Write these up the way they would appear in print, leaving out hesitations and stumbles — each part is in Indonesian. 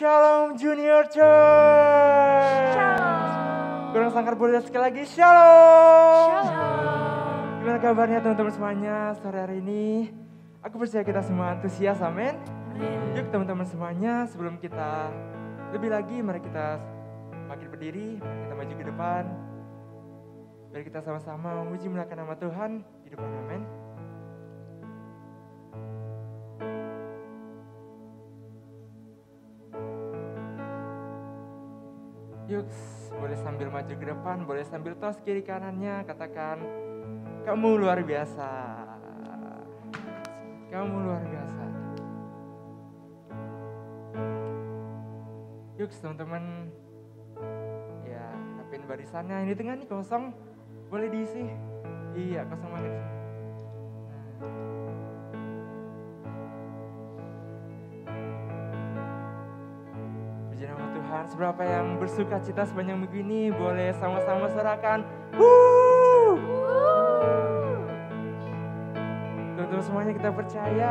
Shalom Junior Church. Shalom. Kurang sangkar boleh sekali lagi. Shalom. Shalom. Gimana kabarnya teman-teman semuanya sore hari ini? Aku percaya kita semua antusias, amin. Yuk teman-teman semuanya, sebelum kita lebih lagi, mari kita makin berdiri, mari kita maju ke depan. Biar kita sama-sama memuji memuliakan nama Tuhan di depan, amin. Yuk, boleh sambil maju ke depan, boleh sambil tos kiri kanannya, katakan, kamu luar biasa. Kamu luar biasa. Yuk teman-teman, ya rapin barisannya. Ini tengah nih kosong, boleh diisi. Iya, kosong banget. Puji nama Tuhan. Seberapa yang bersuka cita sepanjang minggu ini, boleh sama-sama sorakan. Teman-teman semuanya, kita percaya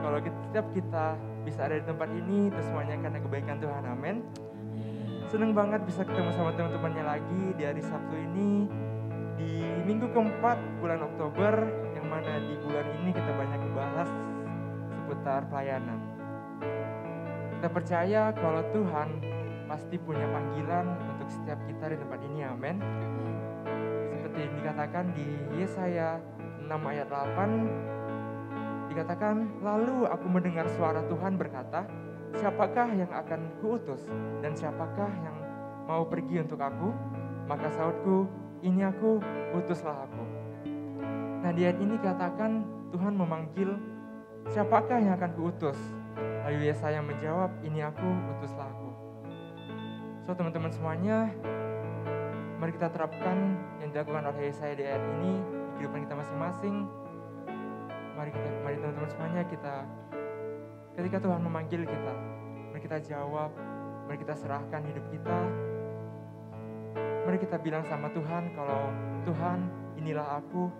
kalau setiap kita bisa ada di tempat ini, itu semuanya karena kebaikan Tuhan, amin. Seneng banget bisa ketemu sama teman-temannya lagi di hari Sabtu ini, di minggu keempat bulan Oktober, yang mana di bulan ini kita banyak membahas seputar pelayanan. Kita percaya kalau Tuhan pasti punya panggilan untuk setiap kita di tempat ini, amin. Seperti yang dikatakan di Yesaya 6 ayat 8, dikatakan, lalu aku mendengar suara Tuhan berkata, siapakah yang akan kuutus dan siapakah yang mau pergi untuk aku? Maka sautku, ini aku, utuslah aku. Nah di ayat ini katakan Tuhan memanggil, siapakah yang akan kuutus? Lalu Yesaya menjawab, ini aku, utuslah aku. So teman-teman semuanya, mari kita terapkan yang dilakukan oleh Yesaya di ayat ini di kehidupan kita masing-masing. Mari teman-teman semuanya, ketika Tuhan memanggil kita, mari kita jawab, mari kita serahkan hidup kita. Mari kita bilang sama Tuhan kalau Tuhan, inilah aku,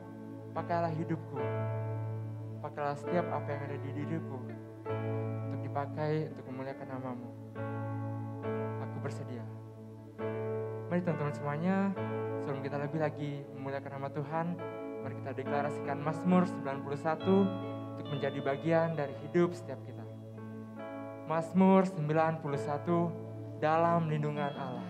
pakailah hidupku. Pakailah setiap apa yang ada di diriku untuk dipakai untuk memuliakan nama-Mu. Aku bersedia. Mari teman-teman semuanya, sebelum kita lebih lagi memuliakan nama Tuhan, mari kita deklarasikan Mazmur 91 untuk menjadi bagian dari hidup setiap kita. Mazmur 91, dalam lindungan Allah.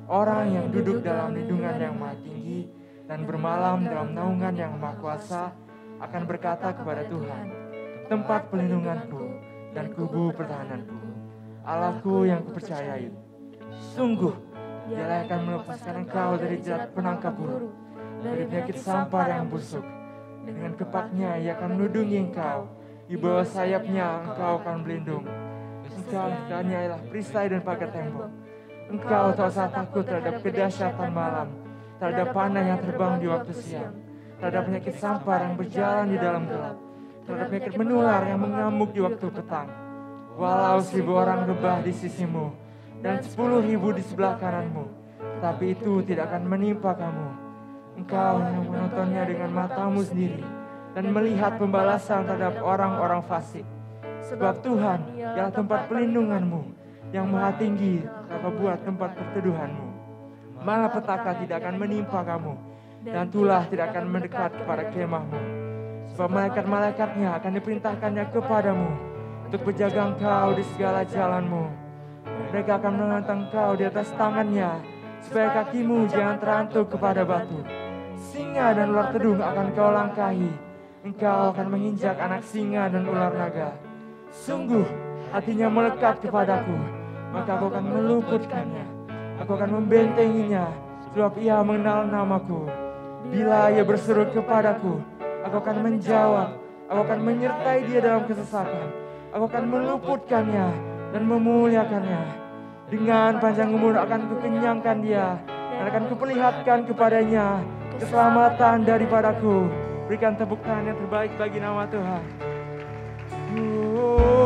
Orang yang duduk dalam lindungan yang maha tinggi dan bermalam dalam naungan yang maha kuasa akan berkata kepada Tuhan, tempat pelindunganku dan kubu pertahananku, Allahku yang kupercayai. Sungguh, Dialah yang akan melepaskan engkau dari jerat penangkap burung, dari penyakit sampar yang busuk. Dengan kepaknya ia akan melindungi engkau, di bawah sayapnya engkau akan berlindung. Engkau ialah perisai dan pagar tembok. Engkau tak usah takut terhadap kedahsyatan malam, terhadap panah yang terbang di waktu siang, terhadap penyakit sampar yang berjalan di dalam gelap, terhadap penyakit menular yang mengamuk di waktu petang. Walau 1000 orang rebah di sisimu, dan 10.000 di sebelah kananmu, tapi itu tidak akan menimpa kamu. Engkau yang menontonnya dengan matamu sendiri, dan melihat pembalasan terhadap orang-orang fasik. Sebab Tuhan ialah tempat pelindunganmu, yang maha tinggi dapat buat tempat perteduhanmu. Malapetaka tidak akan menimpa kamu, dan tulah tidak akan mendekat kepada kemahmu. Sebab malaikat-malaikatnya akan diperintahkannya kepadamu, untuk berjaga engkau di segala jalanmu. Mereka akan menentang engkau di atas tangannya, supaya kakimu jangan terantuk kepada batu. Singa dan ular tedung akan kau langkahi. Engkau akan menginjak anak singa dan ular naga. Sungguh, hatinya melekat kepadaku, maka aku akan meluputkannya. Aku akan membentenginya, sebab ia mengenal namaku. Bila ia berseru kepadaku, aku akan menjawab. Aku akan menyertai dia dalam kesesakan. Aku akan meluputkannya dan memuliakannya. Dengan panjang umur akan kukenyangkan dia, dan akan kuperlihatkan kepadanya keselamatan daripadaku. Berikan tepuk tangan yang terbaik bagi nama Tuhan. Oh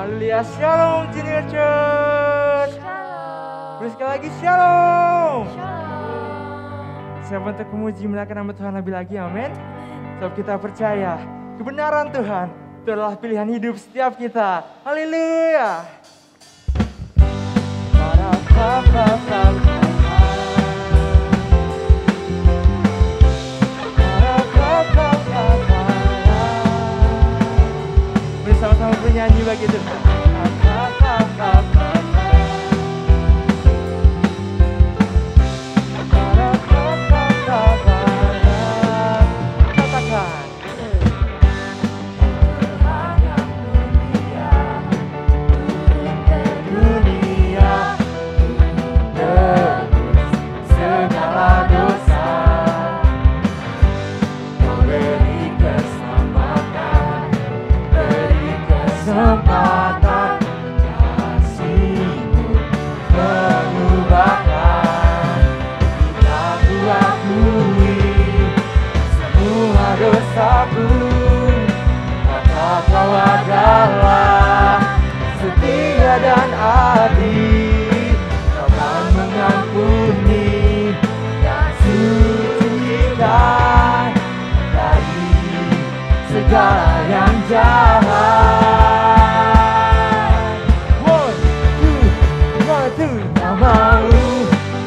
Haleluya, Shalom Junior Church. Terus sekali lagi Shalom. Siapa untuk memuji memuliakan nama Tuhan lebih lagi, amin. Sebab kita percaya kebenaran Tuhan itu adalah pilihan hidup setiap kita. Haleluya. Bersama-sama bernyanyi bagi Tuhan. Kesempatan kasih-Mu mengubahkan kita, ku akui semua dosa-Ku. Maka Kau adalah setia dan adil, Kau kan mengampuni dan sucikan dari segala yang jahat. Tak mau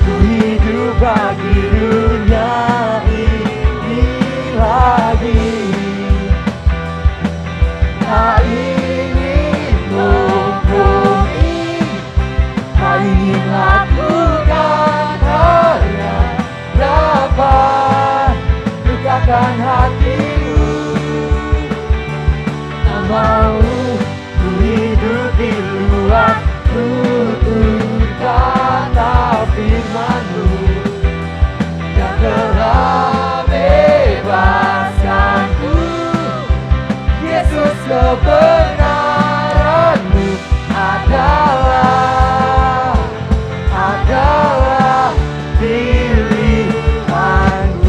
ku hidup bagi dunia ini lagi. Tak ingin mumpuni, tak ingin lakukan hal yang dapat lukakan hatimu. Tak mau ku hidup di luar tutur kata firman-Mu yang telah bebaskanku. Yesus, kebenaran-Mu adalah pilihan-Ku.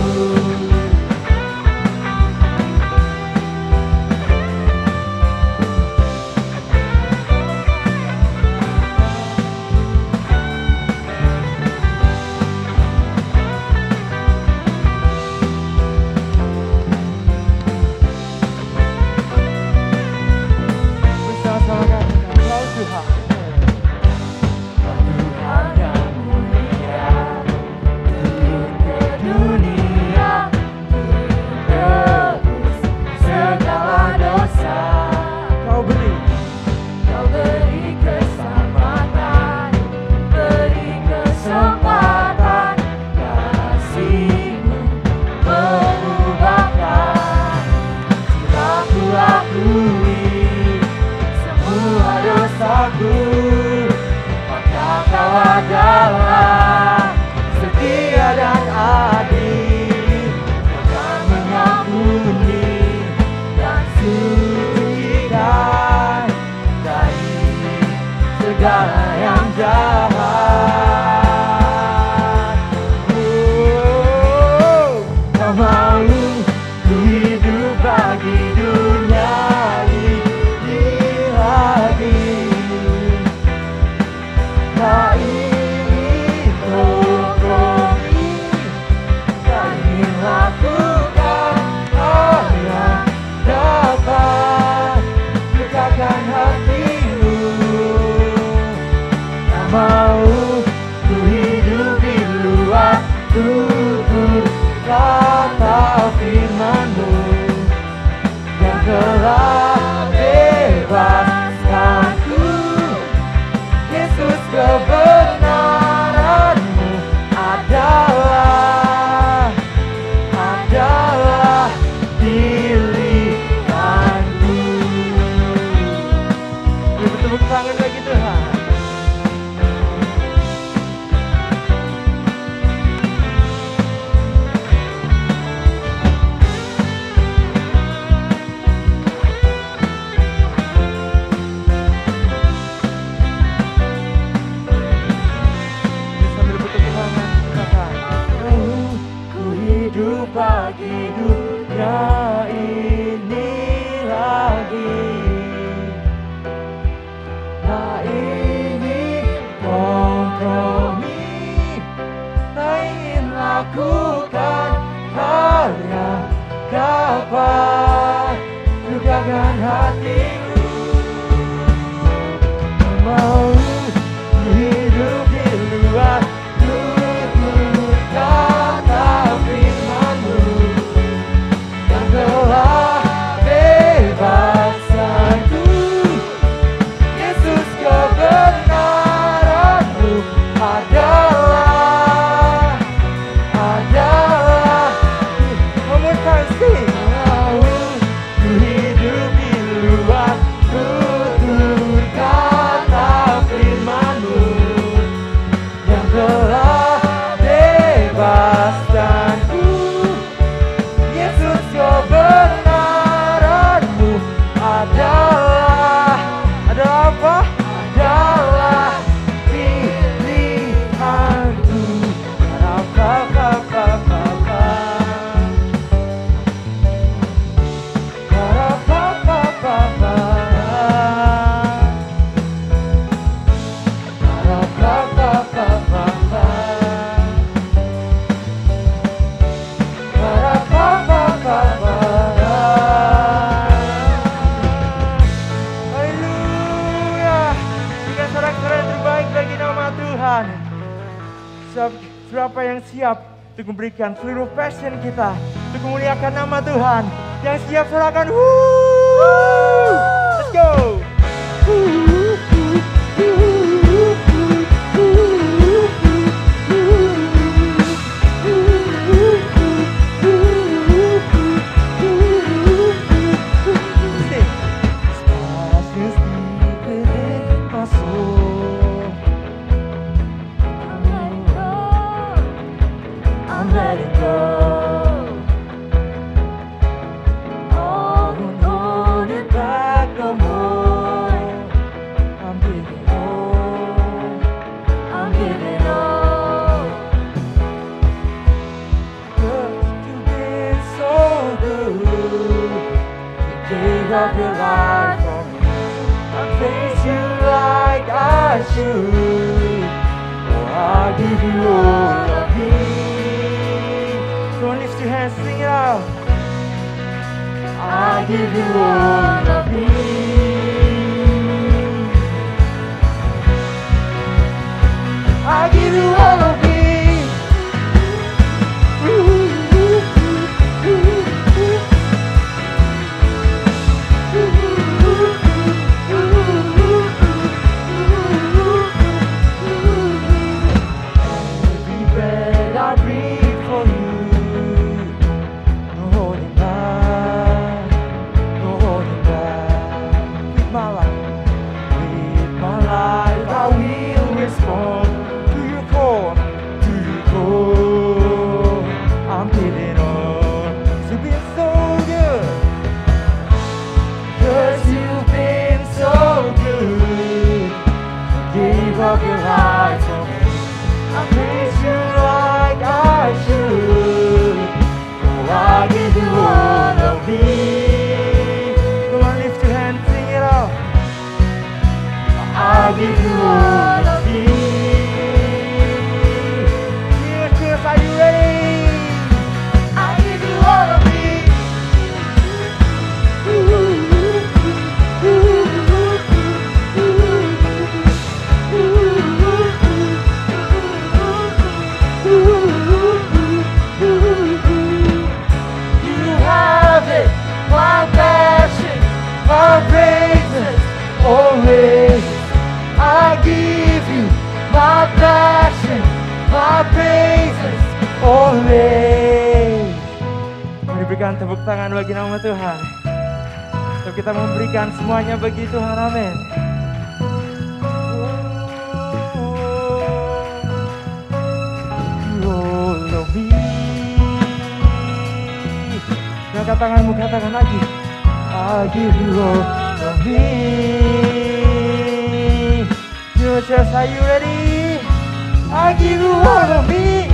Maka Kau adalah setia dan adil, Kau kan mengampuni dan sucikan dari segala yang jahat. Kau mau ku hidup bagi dunia ini lagi. Tak ingin dengan hatiku. Mau hidup di luar tutur kata firman-Mu yang telah bebaskanku. Yesus, kebenaran-Mu adalah memutarsi. Mau hidup di luar tutur kata firman-Mu yang telah bebaskanku. Yesus, kebenaran-Mu adalah apa? Adalah pilihanku. Haleluya. Berikan sorak-sorai yang terbaik bagi nama Tuhan. Siapa yang siap untuk memberikan seluruh passion kita untuk memuliakan nama Tuhan? Yang siap sorakan. Let's go. Spacious deep within my soul, I'm letting go. Oh, holding back no more. I'm giving all. I'm giving all. 'Cause you've been so good. You gave up your life for me. I praise you like I should. Oh, I give you all of me. Come on, lift your hands, sing it out. I give you all of me. I give you all of me. Every breath I breathe for you. No holding back, no holding back. With my life I will respond To your call. to your call. I'm giving all. You've been so good. 'Cause you've been so good. You gave up your life for me. I praise you like I should. Oh, I give you all of me. Come on, lift your hands, sing it out. I give you all of me. Jesus, are you ready? I give you all of me. You have it, my passion, my praises, always. I give you my passion, my praises, always. Mari berikan tepuk tangan bagi nama Tuhan. Untuk kita memberikan semuanya bagi Tuhan, amin. All of me. Angkat tanganmu, katakan lagi. I give you all of me. Jesus, are you ready? I give you all of me.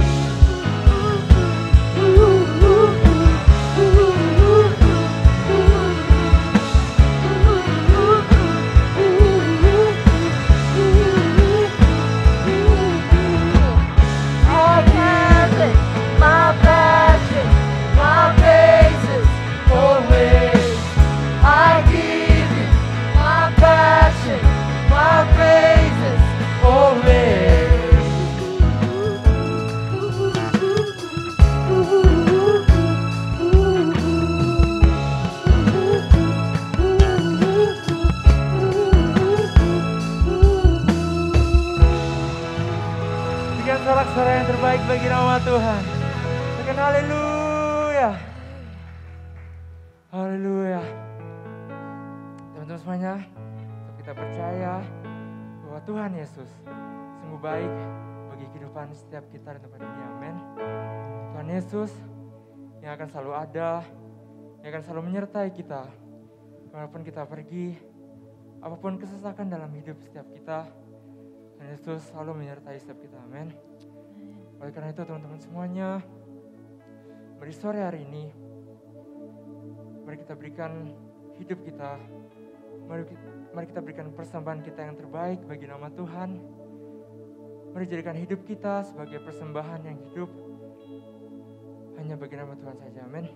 I Tuhan. Katakan haleluya. Haleluya. Teman-teman semuanya, kita percaya bahwa Tuhan Yesus sungguh baik bagi kehidupan setiap kita di tempat ini. Amin. Tuhan Yesus yang akan selalu ada, yang akan selalu menyertai kita. Walaupun kita pergi, apapun kesesakan dalam hidup setiap kita, Tuhan Yesus selalu menyertai setiap kita. Amin. Oleh karena itu teman-teman semuanya, mari sore hari ini, mari kita berikan hidup kita, mari kita berikan persembahan kita yang terbaik bagi nama Tuhan. Mari jadikan hidup kita sebagai persembahan yang hidup hanya bagi nama Tuhan saja. Amin.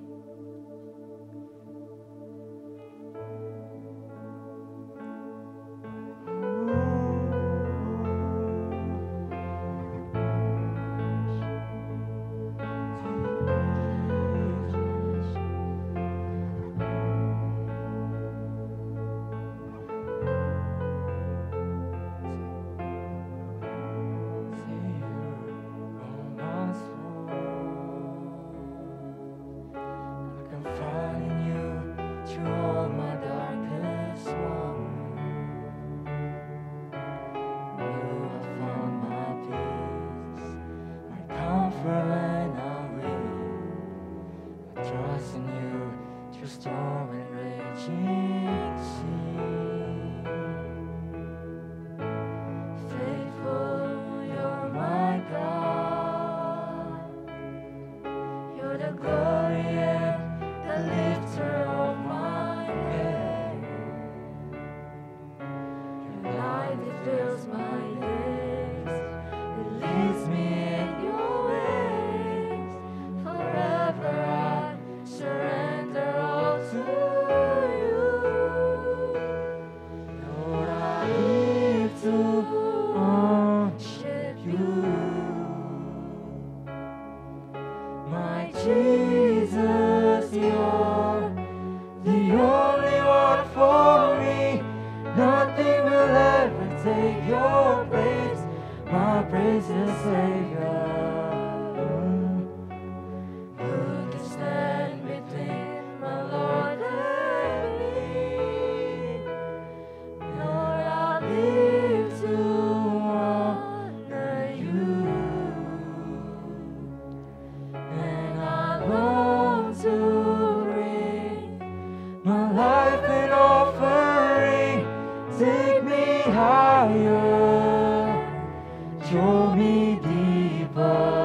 Draw me deeper.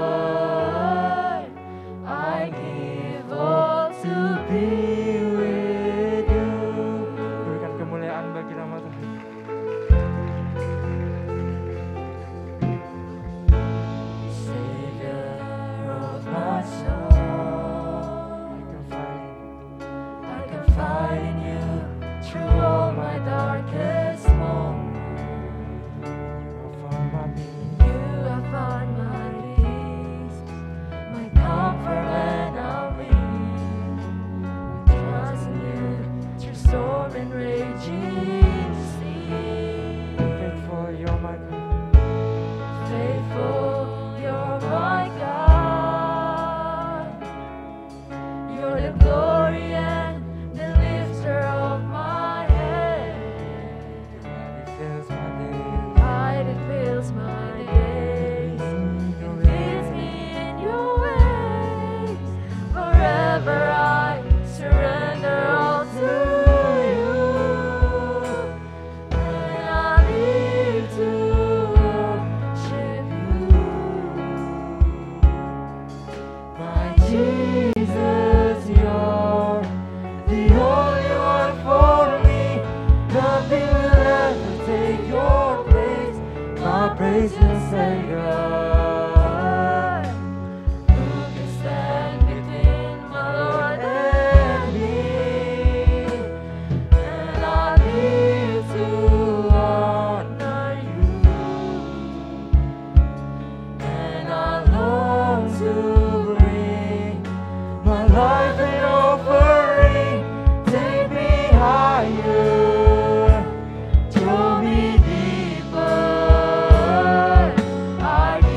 I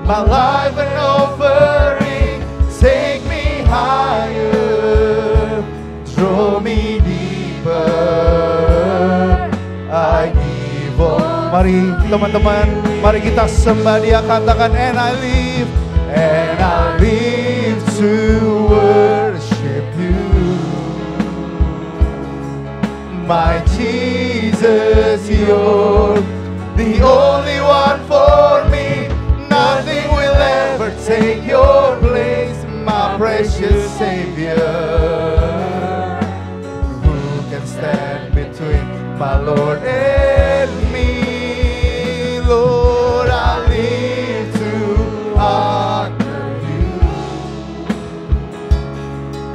my life an offering. Take me higher, draw me deeper. I give all. Mari teman-teman, mari kita sembah Dia, katakan and I live to worship You. My Jesus, You're the only one for me. Nothing will ever take Your place, my precious Savior. Who can stand between my Lord and me? Lord, I live to honor You,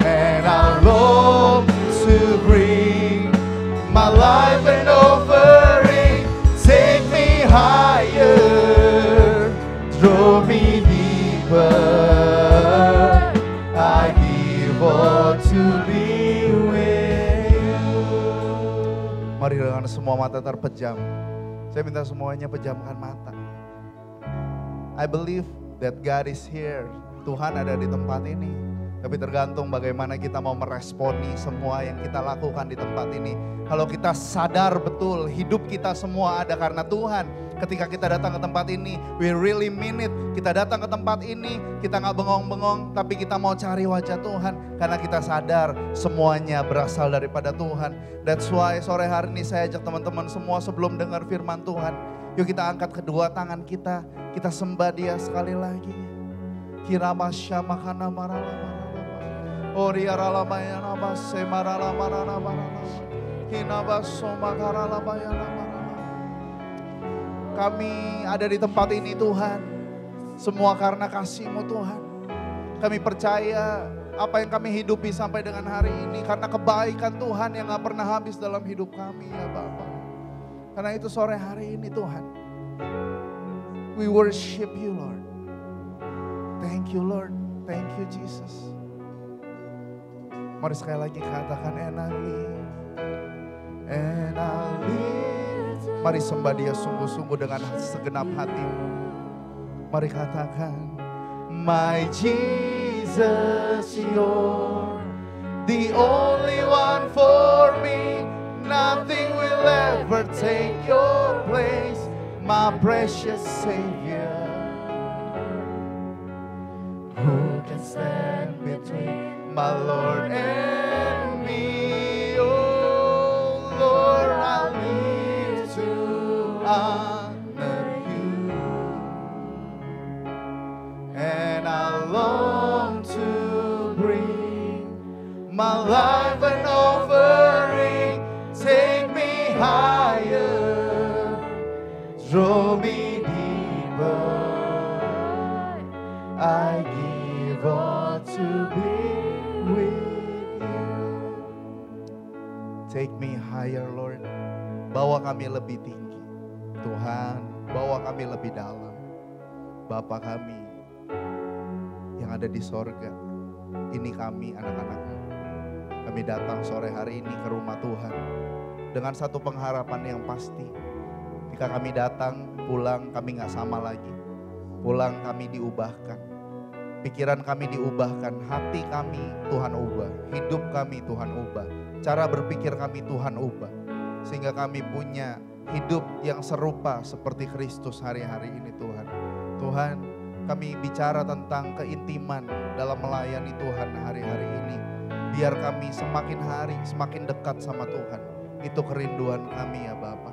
and I long to bring my life an offering. Take me higher, draw me deeper. I give all to be with You. Mari dengan semua mata terpejam, saya minta semuanya pejamkan mata. I believe that God is here. Tuhan ada di tempat ini. Tapi tergantung bagaimana kita mau meresponi semua yang kita lakukan di tempat ini. Kalau kita sadar betul hidup kita semua ada karena Tuhan. Ketika kita datang ke tempat ini, we really mean it. Kita datang ke tempat ini, kita gak bengong-bengong, tapi kita mau cari wajah Tuhan. Karena kita sadar semuanya berasal daripada Tuhan. That's why sore hari ini saya ajak teman-teman semua sebelum dengar firman Tuhan. Yuk kita angkat kedua tangan kita sembah Dia sekali lagi. Kiramasya makana marala. Oriarala bayana base marala marana marala. Kinabaso makarala bayana marala. Kami ada di tempat ini Tuhan, semua karena kasih-Mu Tuhan. Kami percaya apa yang kami hidupi sampai dengan hari ini karena kebaikan Tuhan yang gak pernah habis dalam hidup kami ya Bapa. Karena itu sore hari ini Tuhan, we worship You Lord. Thank You Lord, thank You Jesus. Mari sekali lagi katakan and I live. Mari sembah Dia sungguh-sungguh dengan segenap hatimu. Mari katakan, my Jesus, You're the only one for me. Nothing will ever take Your place, my precious Savior. Who can stand between my Lord and me? Oh Lord, I live to honor You, and I long to bring my life an offering. Take me higher, draw me deeper. I give all to be with You. Take me higher Lord. Bawa kami lebih tinggi. Tuhan, bawa kami lebih dalam. Bapa kami yang ada di sorga, ini kami anak-anak-Mu. Kami datang sore hari ini ke rumah Tuhan dengan satu pengharapan yang pasti. Jika kami datang, pulang kami gak sama lagi. Pulang kami diubahkan. Pikiran kami diubahkan, hati kami Tuhan ubah, hidup kami Tuhan ubah, cara berpikir kami Tuhan ubah. Sehingga kami punya hidup yang serupa seperti Kristus hari-hari ini Tuhan. Tuhan, kami bicara tentang keintiman dalam melayani Tuhan hari-hari ini. Biar kami semakin hari semakin dekat sama Tuhan. Itu kerinduan kami ya Bapa.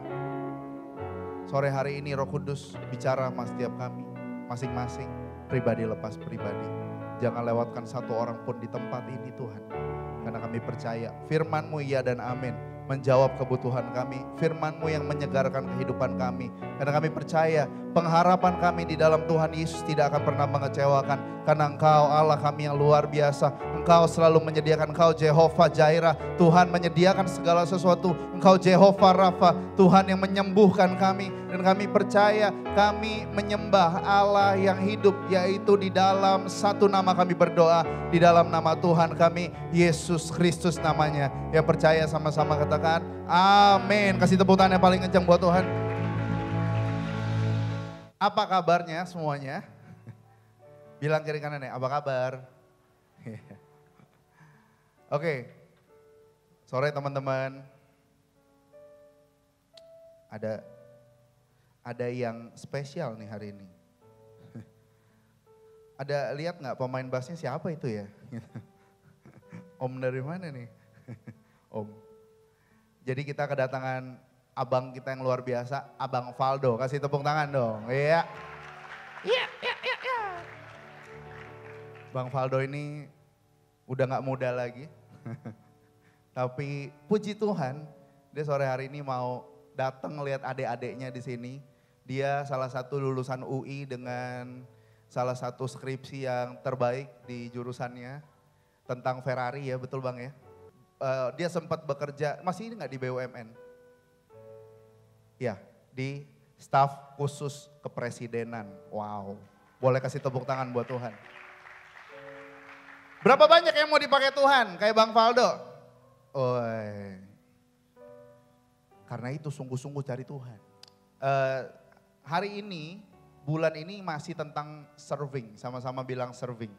Sore hari ini Roh Kudus bicara sama setiap kami. Masing-masing, pribadi lepas pribadi. Jangan lewatkan satu orang pun di tempat ini Tuhan. Karena kami percaya firman-Mu ya dan amin. Menjawab kebutuhan kami, firman-Mu yang menyegarkan kehidupan kami. Karena kami percaya pengharapan kami di dalam Tuhan Yesus tidak akan pernah mengecewakan. Karena Engkau Allah kami yang luar biasa. Engkau selalu menyediakan, Engkau Jehovah Jireh. Tuhan menyediakan segala sesuatu. Engkau Jehovah Rafa, Tuhan yang menyembuhkan kami. Dan kami percaya kami menyembah Allah yang hidup, yaitu di dalam satu nama kami berdoa. Di dalam nama Tuhan kami, Yesus Kristus namanya. Yang percaya sama-sama katakan amin. Kasih tepuk tangan yang paling kencang buat Tuhan. Apa kabarnya semuanya? Bilang kiri kanan ya, apa kabar? Oke, sore teman-teman. Ada yang spesial nih hari ini. Ada lihat nggak pemain bassnya siapa itu ya? Om dari mana nih? Om. Jadi kita kedatangan abang kita yang luar biasa, Abang Valdo. Kasih tepuk tangan dong. Iya. Iya. Bang Valdo ini udah gak muda lagi. Tapi puji Tuhan, dia sore hari ini mau datang lihat adik-adiknya di sini. Dia salah satu lulusan UI dengan salah satu skripsi yang terbaik di jurusannya. Tentang Ferrari ya, betul Bang ya? Dia sempat bekerja, masih nggak di BUMN? Ya, di staf khusus kepresidenan. Wow, boleh kasih tepuk tangan buat Tuhan. Berapa banyak yang mau dipakai Tuhan kayak Bang Valdo? Karena itu sungguh-sungguh cari Tuhan. Hari ini, bulan ini masih tentang serving, sama-sama bilang serving.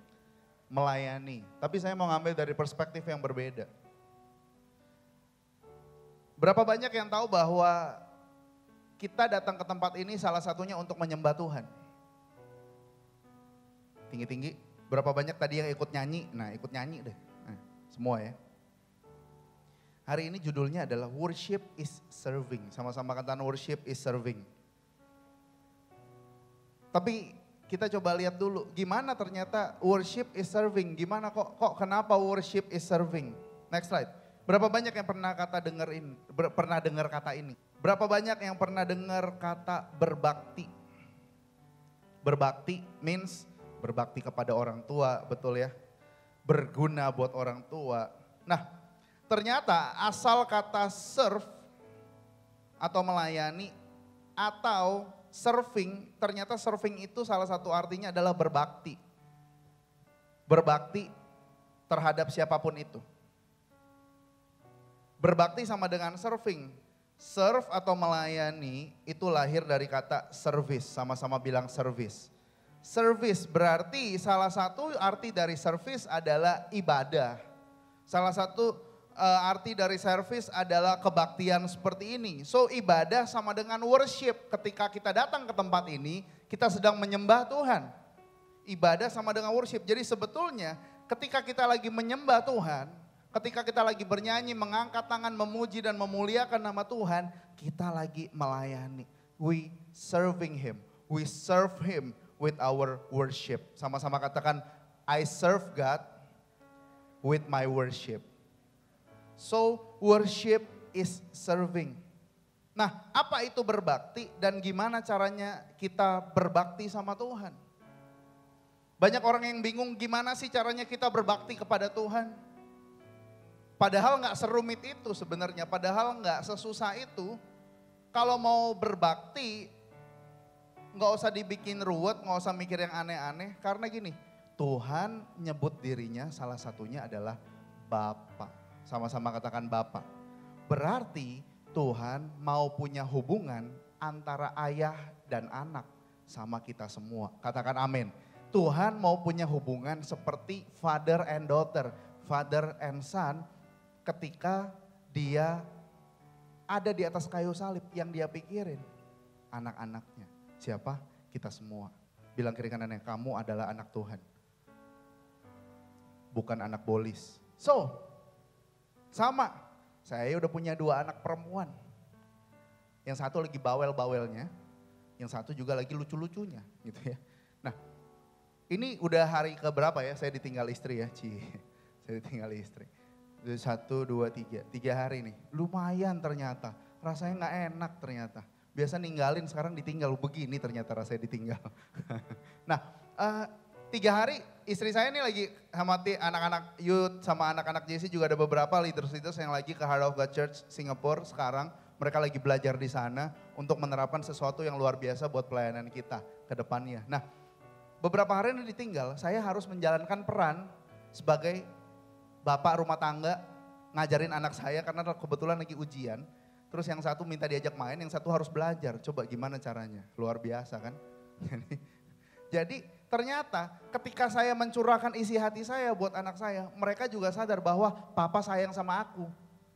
Melayani, tapi saya mau ngambil dari perspektif yang berbeda. Berapa banyak yang tahu bahwa kita datang ke tempat ini salah satunya untuk menyembah Tuhan? Tinggi-tinggi. Berapa banyak tadi yang ikut nyanyi? Nah ikut nyanyi deh, nah, semua ya. Hari ini judulnya adalah Worship is Serving. Sama-sama katakan worship is serving. Tapi kita coba lihat dulu gimana ternyata worship is serving. Gimana kok kenapa worship is serving? Next slide. Berapa banyak yang pernah dengar kata ini? Berapa banyak yang pernah dengar kata berbakti? Berbakti means berbakti kepada orang tua, betul ya? Berguna buat orang tua. Nah, ternyata asal kata serve atau melayani atau serving, ternyata serving itu salah satu artinya adalah berbakti. Berbakti terhadap siapapun itu. Berbakti sama dengan serving. Serve atau melayani itu lahir dari kata service, sama-sama bilang service. Service berarti salah satu arti dari service adalah ibadah. Salah satu arti dari service adalah kebaktian seperti ini. So ibadah sama dengan worship. Ketika kita datang ke tempat ini, kita sedang menyembah Tuhan. Ibadah sama dengan worship. Jadi sebetulnya ketika kita lagi menyembah Tuhan, ketika kita lagi bernyanyi, mengangkat tangan, memuji dan memuliakan nama Tuhan, kita lagi melayani. We serving Him. We serve Him with our worship. Sama-sama katakan, I serve God with my worship. So, worship is serving. Nah, apa itu berbakti dan gimana caranya kita berbakti sama Tuhan? Banyak orang yang bingung gimana sih caranya kita berbakti kepada Tuhan. Padahal gak serumit itu sebenarnya, padahal gak sesusah itu. Kalau mau berbakti, nggak usah dibikin ruwet, nggak usah mikir yang aneh-aneh. Karena gini, Tuhan nyebut dirinya salah satunya adalah Bapa. Sama-sama katakan Bapa. Berarti Tuhan mau punya hubungan antara ayah dan anak sama kita semua. Katakan amin. Tuhan mau punya hubungan seperti father and daughter, father and son ketika dia ada di atas kayu salib yang dia pikirin anak-anaknya. Siapa? Kita semua. Bilang kiri kanannya, kamu adalah anak Tuhan. Bukan anak bolis. So, sama. Saya udah punya 2 anak perempuan. Yang satu lagi bawel-bawelnya. Yang satu juga lagi lucu-lucunya. Gitu ya. Nah, ini udah hari keberapa ya saya ditinggal istri ya. Saya ditinggal istri. 1, 2, 3. 3 hari nih. Lumayan ternyata. Rasanya gak enak ternyata. Biasa ninggalin, sekarang ditinggal. Begini ternyata rasanya ditinggal. Nah, 3 hari istri saya ini lagi sama anak-anak youth sama anak-anak JC juga ada beberapa leaders yang lagi ke Heart of God Church Singapura sekarang. Mereka lagi belajar di sana untuk menerapkan sesuatu yang luar biasa buat pelayanan kita ke depannya. Nah, beberapa hari ini ditinggal, saya harus menjalankan peran sebagai bapak rumah tangga ngajarin anak saya karena kebetulan lagi ujian. Terus yang satu minta diajak main, yang satu harus belajar. Coba gimana caranya? Luar biasa kan? Jadi ternyata ketika saya mencurahkan isi hati saya buat anak saya, mereka juga sadar bahwa papa sayang sama aku.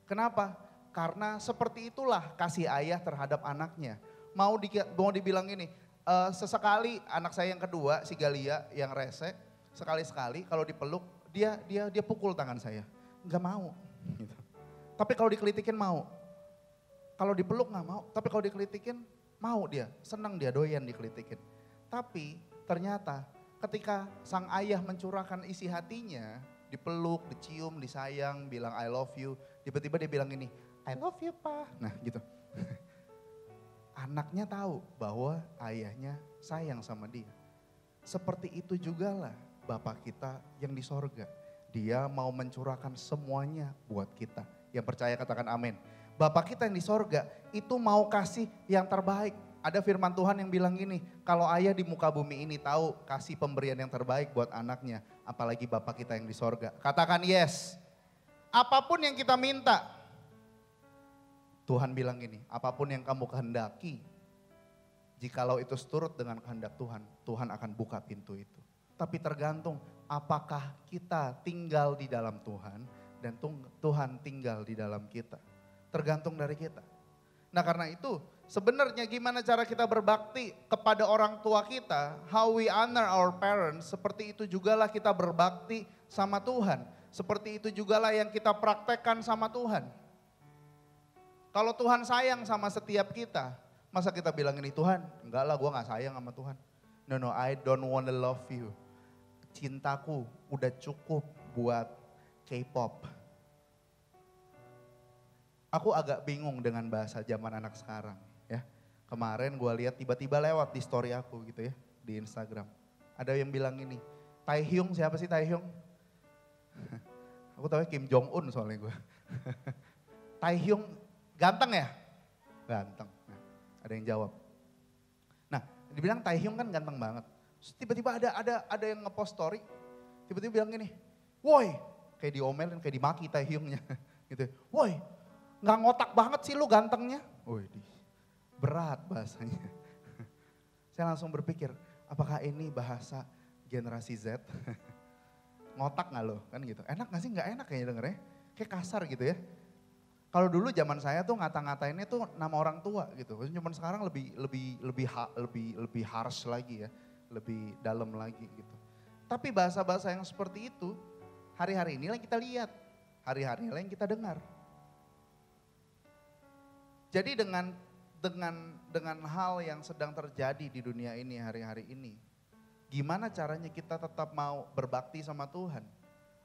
Kenapa? Karena seperti itulah kasih ayah terhadap anaknya. Mau dibilang ini, sesekali anak saya yang kedua, si Galia yang rese, sekali-sekali kalau dipeluk dia pukul tangan saya. Enggak mau. Gitu. Tapi kalau dikelitikin mau. Kalau dipeluk nggak mau, tapi kalau dikelitikin mau dia, senang dia doyan dikelitikin. Tapi ternyata ketika sang ayah mencurahkan isi hatinya, dipeluk, dicium, disayang, bilang I love you, tiba-tiba dia bilang ini, I love you pa. Nah gitu. Anaknya tahu bahwa ayahnya sayang sama dia. Seperti itu juga lah Bapak kita yang di sorga. Dia mau mencurahkan semuanya buat kita. Yang percaya katakan amin. Bapak kita yang di sorga itu mau kasih yang terbaik. Ada firman Tuhan yang bilang gini, kalau ayah di muka bumi ini tahu kasih pemberian yang terbaik buat anaknya, apalagi Bapak kita yang di sorga. Katakan yes. Apapun yang kita minta, Tuhan bilang gini, apapun yang kamu kehendaki, jikalau itu seturut dengan kehendak Tuhan, Tuhan akan buka pintu itu. Tapi tergantung apakah kita tinggal di dalam Tuhan dan Tuhan tinggal di dalam kita. Tergantung dari kita. Nah karena itu sebenarnya gimana cara kita berbakti kepada orang tua kita, how we honor our parents, seperti itu jugalah kita berbakti sama Tuhan. Seperti itu jugalah yang kita praktekkan sama Tuhan. Kalau Tuhan sayang sama setiap kita, masa kita bilang ini Tuhan, enggak lah gue gak sayang sama Tuhan. No, I don't wanna love you. Cintaku udah cukup buat K-pop. Aku agak bingung dengan bahasa zaman anak sekarang ya. Kemarin gue lihat tiba-tiba lewat di story aku gitu ya, di Instagram. Ada yang bilang ini, Taehyung siapa sih Taehyung? Aku tahu Kim Jong Un soalnya gue. Taehyung ganteng ya? Ganteng. Nah, ada yang jawab. Nah, dibilang Taehyung kan ganteng banget. Terus tiba-tiba ada yang ngepost story, tiba-tiba bilang gini, woi, kayak diomelin, kayak dimaki Taehyungnya. Gitu. Woi, nggak ngotak banget sih lu gantengnya. Woi, berat bahasanya. Saya langsung berpikir, apakah ini bahasa generasi Z? Ngotak nggak lo? Kan gitu. Enak nggak sih? Nggak enak kayaknya dengernya. Kayak kasar gitu ya. Kalau dulu zaman saya tuh ngata-ngatainnya tuh nama orang tua gitu. Cuman sekarang lebih harsh lagi ya, lebih dalam lagi gitu. Tapi bahasa-bahasa yang seperti itu hari-hari ini yang kita lihat, hari-hari ini yang kita dengar. Jadi dengan hal yang sedang terjadi di dunia ini hari-hari ini, gimana caranya kita tetap mau berbakti sama Tuhan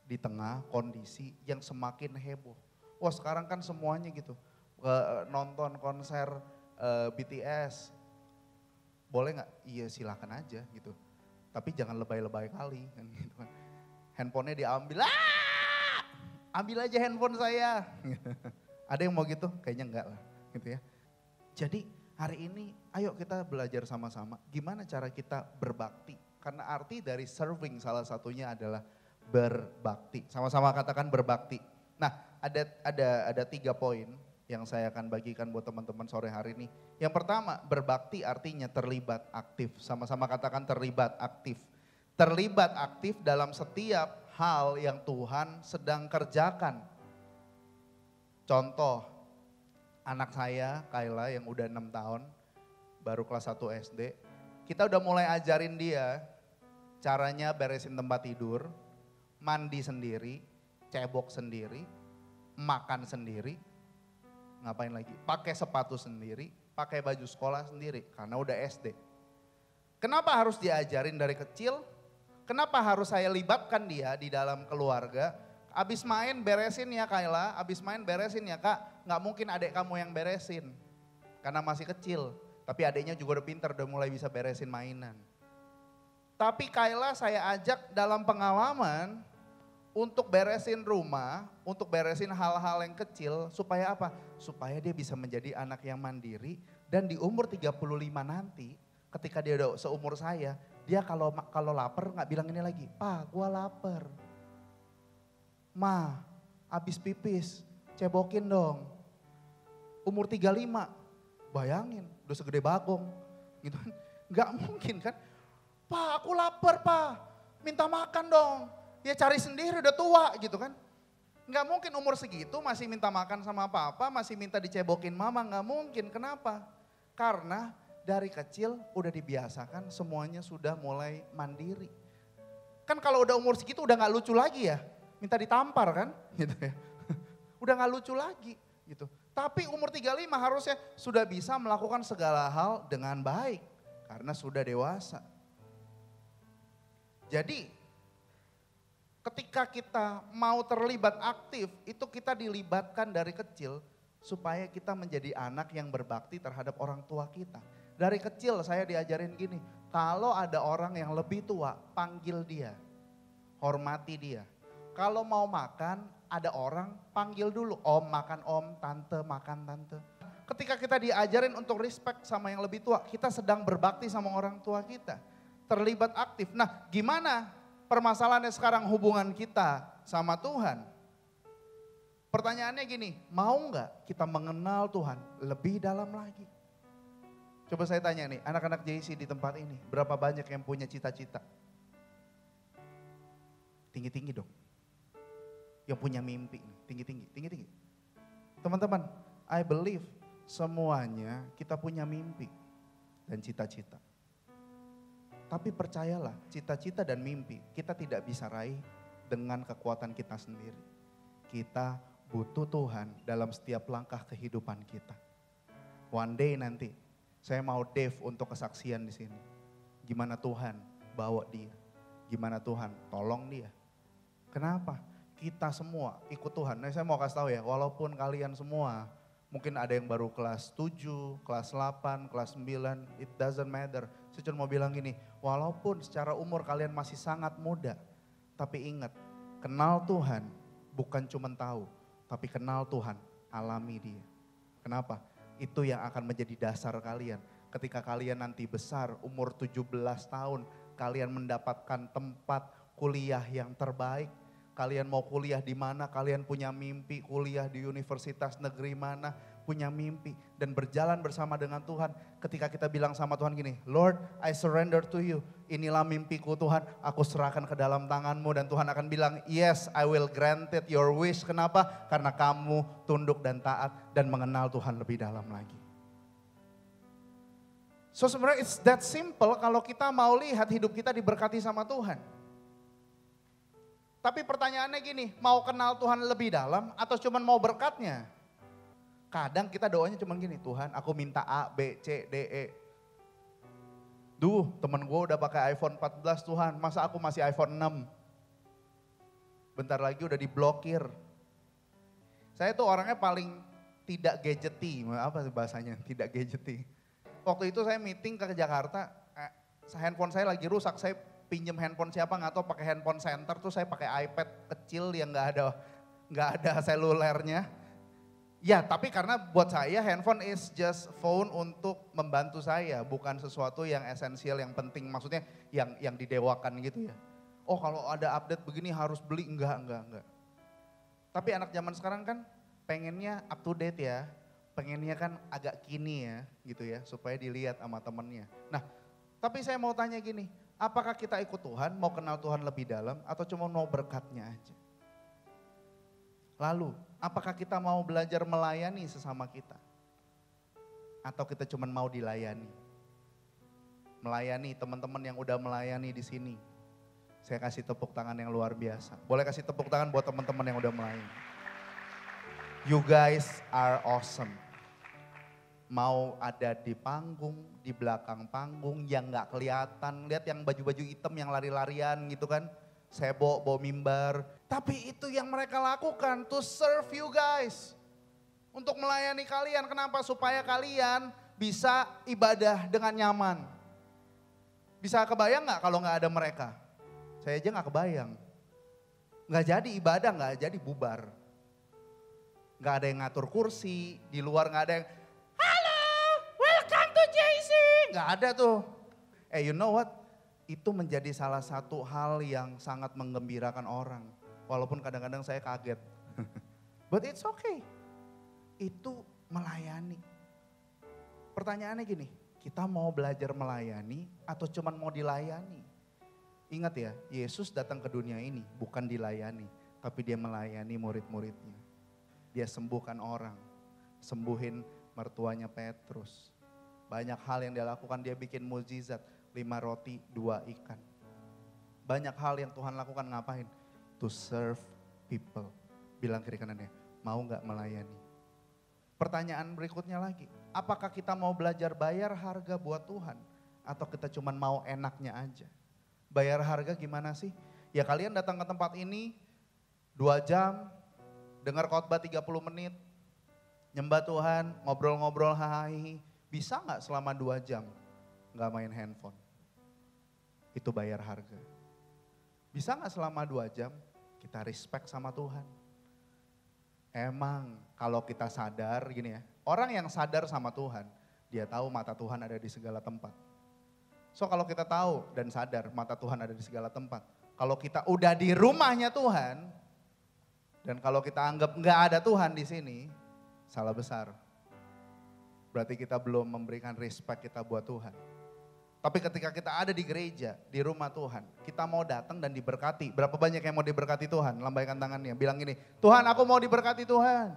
di tengah kondisi yang semakin heboh. Wah sekarang kan semuanya gitu, nonton konser BTS, boleh nggak? Iya silakan aja gitu. Tapi jangan lebay-lebay kali kan gitu kan. Handphonenya diambil, ambil aja handphone saya. Ada yang mau gitu? Kayaknya enggak lah gitu ya. Jadi hari ini ayo kita belajar sama-sama gimana cara kita berbakti. Karena arti dari serving salah satunya adalah berbakti. Sama-sama katakan berbakti. Nah ada 3 poin yang saya akan bagikan buat teman-teman sore hari ini. Yang pertama, berbakti artinya terlibat aktif. Sama-sama katakan terlibat aktif. Terlibat aktif dalam setiap hal yang Tuhan sedang kerjakan. Contoh, anak saya Kayla yang udah 6 tahun, baru kelas 1 SD. Kita udah mulai ajarin dia caranya beresin tempat tidur, mandi sendiri, cebok sendiri, makan sendiri. Ngapain lagi? Pakai sepatu sendiri, pakai baju sekolah sendiri karena udah SD. Kenapa harus diajarin dari kecil? Kenapa harus saya libatkan dia di dalam keluarga? Abis main beresin ya Kayla, abis main beresin ya Kak. Nggak mungkin adik kamu yang beresin karena masih kecil. Tapi adiknya juga udah pintar, udah mulai bisa beresin mainan. Tapi Kayla saya ajak dalam pengalaman untuk beresin rumah, untuk beresin hal-hal yang kecil supaya apa? Supaya dia bisa menjadi anak yang mandiri dan di umur 35 nanti ketika dia udah seumur saya, dia kalau lapar nggak bilang ini lagi, "Pa, gua lapar." "Ma, abis pipis, cebokin dong." Umur 35, bayangin udah segede bagong gitu kan. Nggak mungkin kan. Pak aku lapar pak, minta makan dong. Ya cari sendiri udah tua gitu kan. Nggak mungkin umur segitu masih minta makan sama papa, masih minta dicebokin mama, nggak mungkin. Kenapa? Karena dari kecil udah dibiasakan semuanya sudah mulai mandiri. Kan kalau udah umur segitu udah nggak lucu lagi ya, minta ditampar kan gitu ya. Udah nggak lucu lagi gitu. Tapi umur 35 harusnya sudah bisa melakukan segala hal dengan baik karena sudah dewasa. Jadi ketika kita mau terlibat aktif itu kita dilibatkan dari kecil supaya kita menjadi anak yang berbakti terhadap orang tua kita. Dari kecil saya diajarin gini, kalau ada orang yang lebih tua, panggil dia, hormati dia. Kalau mau makan, ada orang panggil dulu, om makan om, tante makan tante. Ketika kita diajarin untuk respect sama yang lebih tua, kita sedang berbakti sama orang tua kita. Terlibat aktif. Nah gimana permasalahannya sekarang hubungan kita sama Tuhan? Pertanyaannya gini, mau nggak kita mengenal Tuhan lebih dalam lagi? Coba saya tanya nih, anak-anak JC di tempat ini, berapa banyak yang punya cita-cita? Tinggi-tinggi dong. Yang punya mimpi, tinggi-tinggi. Teman-teman, I believe semuanya kita punya mimpi dan cita-cita. Tapi percayalah, cita-cita dan mimpi kita tidak bisa raih dengan kekuatan kita sendiri. Kita butuh Tuhan dalam setiap langkah kehidupan kita. One day nanti, saya mau Dave untuk kesaksian di sini. Gimana Tuhan bawa dia, gimana Tuhan tolong dia. Kenapa? Kita semua ikut Tuhan. Nah saya mau kasih tahu ya, walaupun kalian semua mungkin ada yang baru kelas 7, kelas 8, kelas 9, it doesn't matter. Saya cuma mau bilang gini, walaupun secara umur kalian masih sangat muda, tapi ingat, kenal Tuhan bukan cuma tahu, tapi kenal Tuhan, alami dia. Kenapa? Itu yang akan menjadi dasar kalian. Ketika kalian nanti besar, umur 17 tahun, kalian mendapatkan tempat kuliah yang terbaik. Kalian mau kuliah di mana, kalian punya mimpi kuliah di universitas negeri mana, punya mimpi. Dan berjalan bersama dengan Tuhan. Ketika kita bilang sama Tuhan gini, Lord I surrender to you. Inilah mimpiku Tuhan, aku serahkan ke dalam tanganmu. Dan Tuhan akan bilang, yes I will grant it your wish. Kenapa? Karena kamu tunduk dan taat dan mengenal Tuhan lebih dalam lagi. So sebenarnya it's that simple kalau kita mau lihat hidup kita diberkati sama Tuhan. Tapi pertanyaannya gini, mau kenal Tuhan lebih dalam atau cuma mau berkatnya? Kadang kita doanya cuma gini, Tuhan aku minta A, B, C, D, E. Duh temen gue udah pakai iPhone 14 Tuhan, masa aku masih iPhone 6? Bentar lagi udah diblokir. Saya tuh orangnya paling tidak gadgety, apa bahasanya tidak gadgety. Waktu itu saya meeting ke Jakarta, handphone saya lagi rusak, saya pinjem handphone siapa nggak tahu pakai handphone center tuh saya pakai iPad kecil yang nggak ada selulernya. Ya tapi karena buat saya handphone is just phone untuk membantu saya, bukan sesuatu yang esensial yang penting, maksudnya yang didewakan gitu ya. Oh kalau ada update begini harus beli, enggak. Tapi anak zaman sekarang kan pengennya up to date ya, pengennya kan agak kini ya gitu ya supaya dilihat sama temennya. Nah tapi saya mau tanya gini, apakah kita ikut Tuhan, mau kenal Tuhan lebih dalam atau cuma mau berkatnya aja? Lalu, apakah kita mau belajar melayani sesama kita? Atau kita cuma mau dilayani? Melayani teman-teman yang udah melayani di sini. Saya kasih tepuk tangan yang luar biasa. Boleh kasih tepuk tangan buat teman-teman yang udah melayani. You guys are awesome. Mau ada di panggung, di belakang panggung yang gak kelihatan. Lihat yang baju-baju hitam yang lari-larian gitu kan. Sebo, bawa mimbar. Tapi itu yang mereka lakukan, to serve you guys. Untuk melayani kalian, kenapa? Supaya kalian bisa ibadah dengan nyaman. Bisa kebayang gak kalau gak ada mereka? Saya aja gak kebayang. Gak jadi ibadah, gak jadi bubar. Gak ada yang ngatur kursi, di luar gak ada yang, nggak ada tuh. You know what? Itu menjadi salah satu hal yang sangat menggembirakan orang. Walaupun kadang-kadang saya kaget. But it's okay. Itu melayani. Pertanyaannya gini, kita mau belajar melayani atau cuman mau dilayani? Ingat ya, Yesus datang ke dunia ini bukan dilayani, tapi dia melayani murid-muridnya. Dia sembuhkan orang, sembuhin mertuanya Petrus. Banyak hal yang dia lakukan, dia bikin mukjizat, 5 roti, 2 ikan. Banyak hal yang Tuhan lakukan, ngapain? To serve people. Bilang kiri kanannya, mau gak melayani? Pertanyaan berikutnya lagi, apakah kita mau belajar bayar harga buat Tuhan? Atau kita cuman mau enaknya aja? Bayar harga gimana sih? Ya kalian datang ke tempat ini 2 jam, dengar khotbah 30 menit, nyembah Tuhan, ngobrol-ngobrol hahaha. Bisa gak selama 2 jam gak main handphone? Itu bayar harga. Bisa gak selama 2 jam kita respect sama Tuhan? Emang kalau kita sadar gini ya, orang yang sadar sama Tuhan, dia tahu mata Tuhan ada di segala tempat. So kalau kita tahu dan sadar mata Tuhan ada di segala tempat, kalau kita udah di rumahnya Tuhan, dan kalau kita anggap nggak ada Tuhan di sini, salah besar. Berarti kita belum memberikan respect kita buat Tuhan. Tapi ketika kita ada di gereja, di rumah Tuhan, kita mau datang dan diberkati. Berapa banyak yang mau diberkati Tuhan? Lambaikan tangannya, bilang gini, Tuhan aku mau diberkati Tuhan.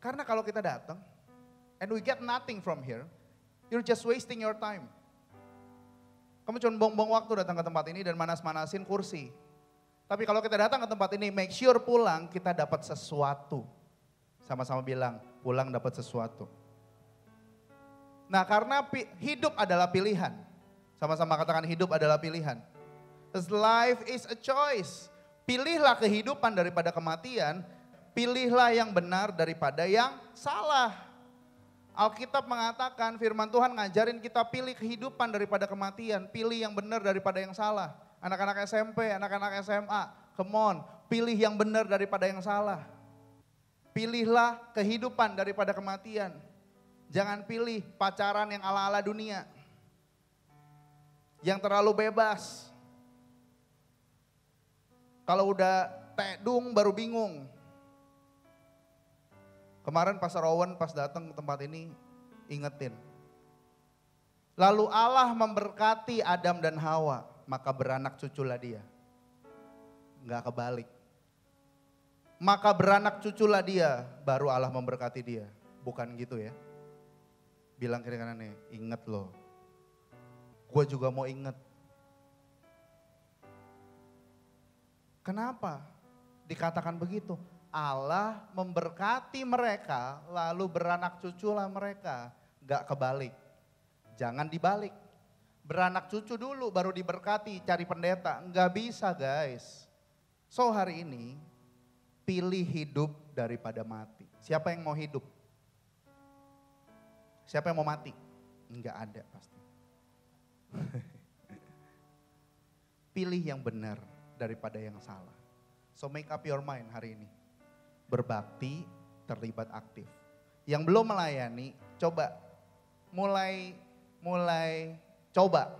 Karena kalau kita datang, and we get nothing from here, you're just wasting your time. Kamu cuma buang-buang waktu datang ke tempat ini dan manas-manasin kursi. Tapi kalau kita datang ke tempat ini, make sure pulang kita dapat sesuatu. Sama-sama bilang, pulang dapat sesuatu. Nah karena hidup adalah pilihan. Sama-sama katakan hidup adalah pilihan. As life is a choice. Pilihlah kehidupan daripada kematian. Pilihlah yang benar daripada yang salah. Alkitab mengatakan, firman Tuhan ngajarin kita pilih kehidupan daripada kematian. Pilih yang benar daripada yang salah. Anak-anak SMP, anak-anak SMA, come on. Pilih yang benar daripada yang salah. Pilihlah kehidupan daripada kematian. Jangan pilih pacaran yang ala-ala dunia. Yang terlalu bebas. Kalau udah tedung baru bingung. Kemarin Pastor Owen pas datang ke tempat ini ingetin. Lalu Allah memberkati Adam dan Hawa, maka beranak cuculah dia. Enggak kebalik. Maka beranak cuculah dia, baru Allah memberkati dia. Bukan gitu ya. Bilang kiri kanannya, inget loh. Gue juga mau inget. Kenapa dikatakan begitu? Allah memberkati mereka, lalu beranak cuculah mereka. Gak kebalik. Jangan dibalik. Beranak cucu dulu baru diberkati, cari pendeta. Gak bisa guys. So hari ini, pilih hidup daripada mati. Siapa yang mau hidup? Siapa yang mau mati? Enggak ada pasti. Pilih yang benar daripada yang salah. So make up your mind hari ini. Berbakti, terlibat aktif. Yang belum melayani, coba mulai coba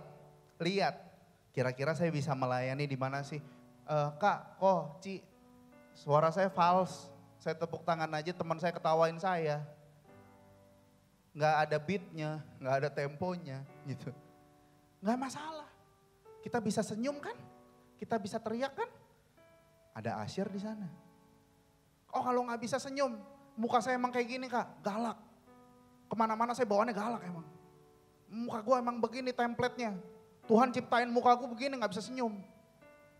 lihat. Kira-kira saya bisa melayani di mana sih? Kak, Ci, suara saya false. Saya tepuk tangan aja teman saya ketawain saya. Nggak ada beatnya, nggak ada temponya gitu. Nggak masalah. Kita bisa senyum kan? Kita bisa teriak kan? Ada Asyir di sana. Oh kalau nggak bisa senyum, muka saya emang kayak gini Kak, galak. Kemana-mana saya bawaannya galak emang. Muka gue emang begini template-nya. Tuhan ciptain muka gue begini nggak bisa senyum.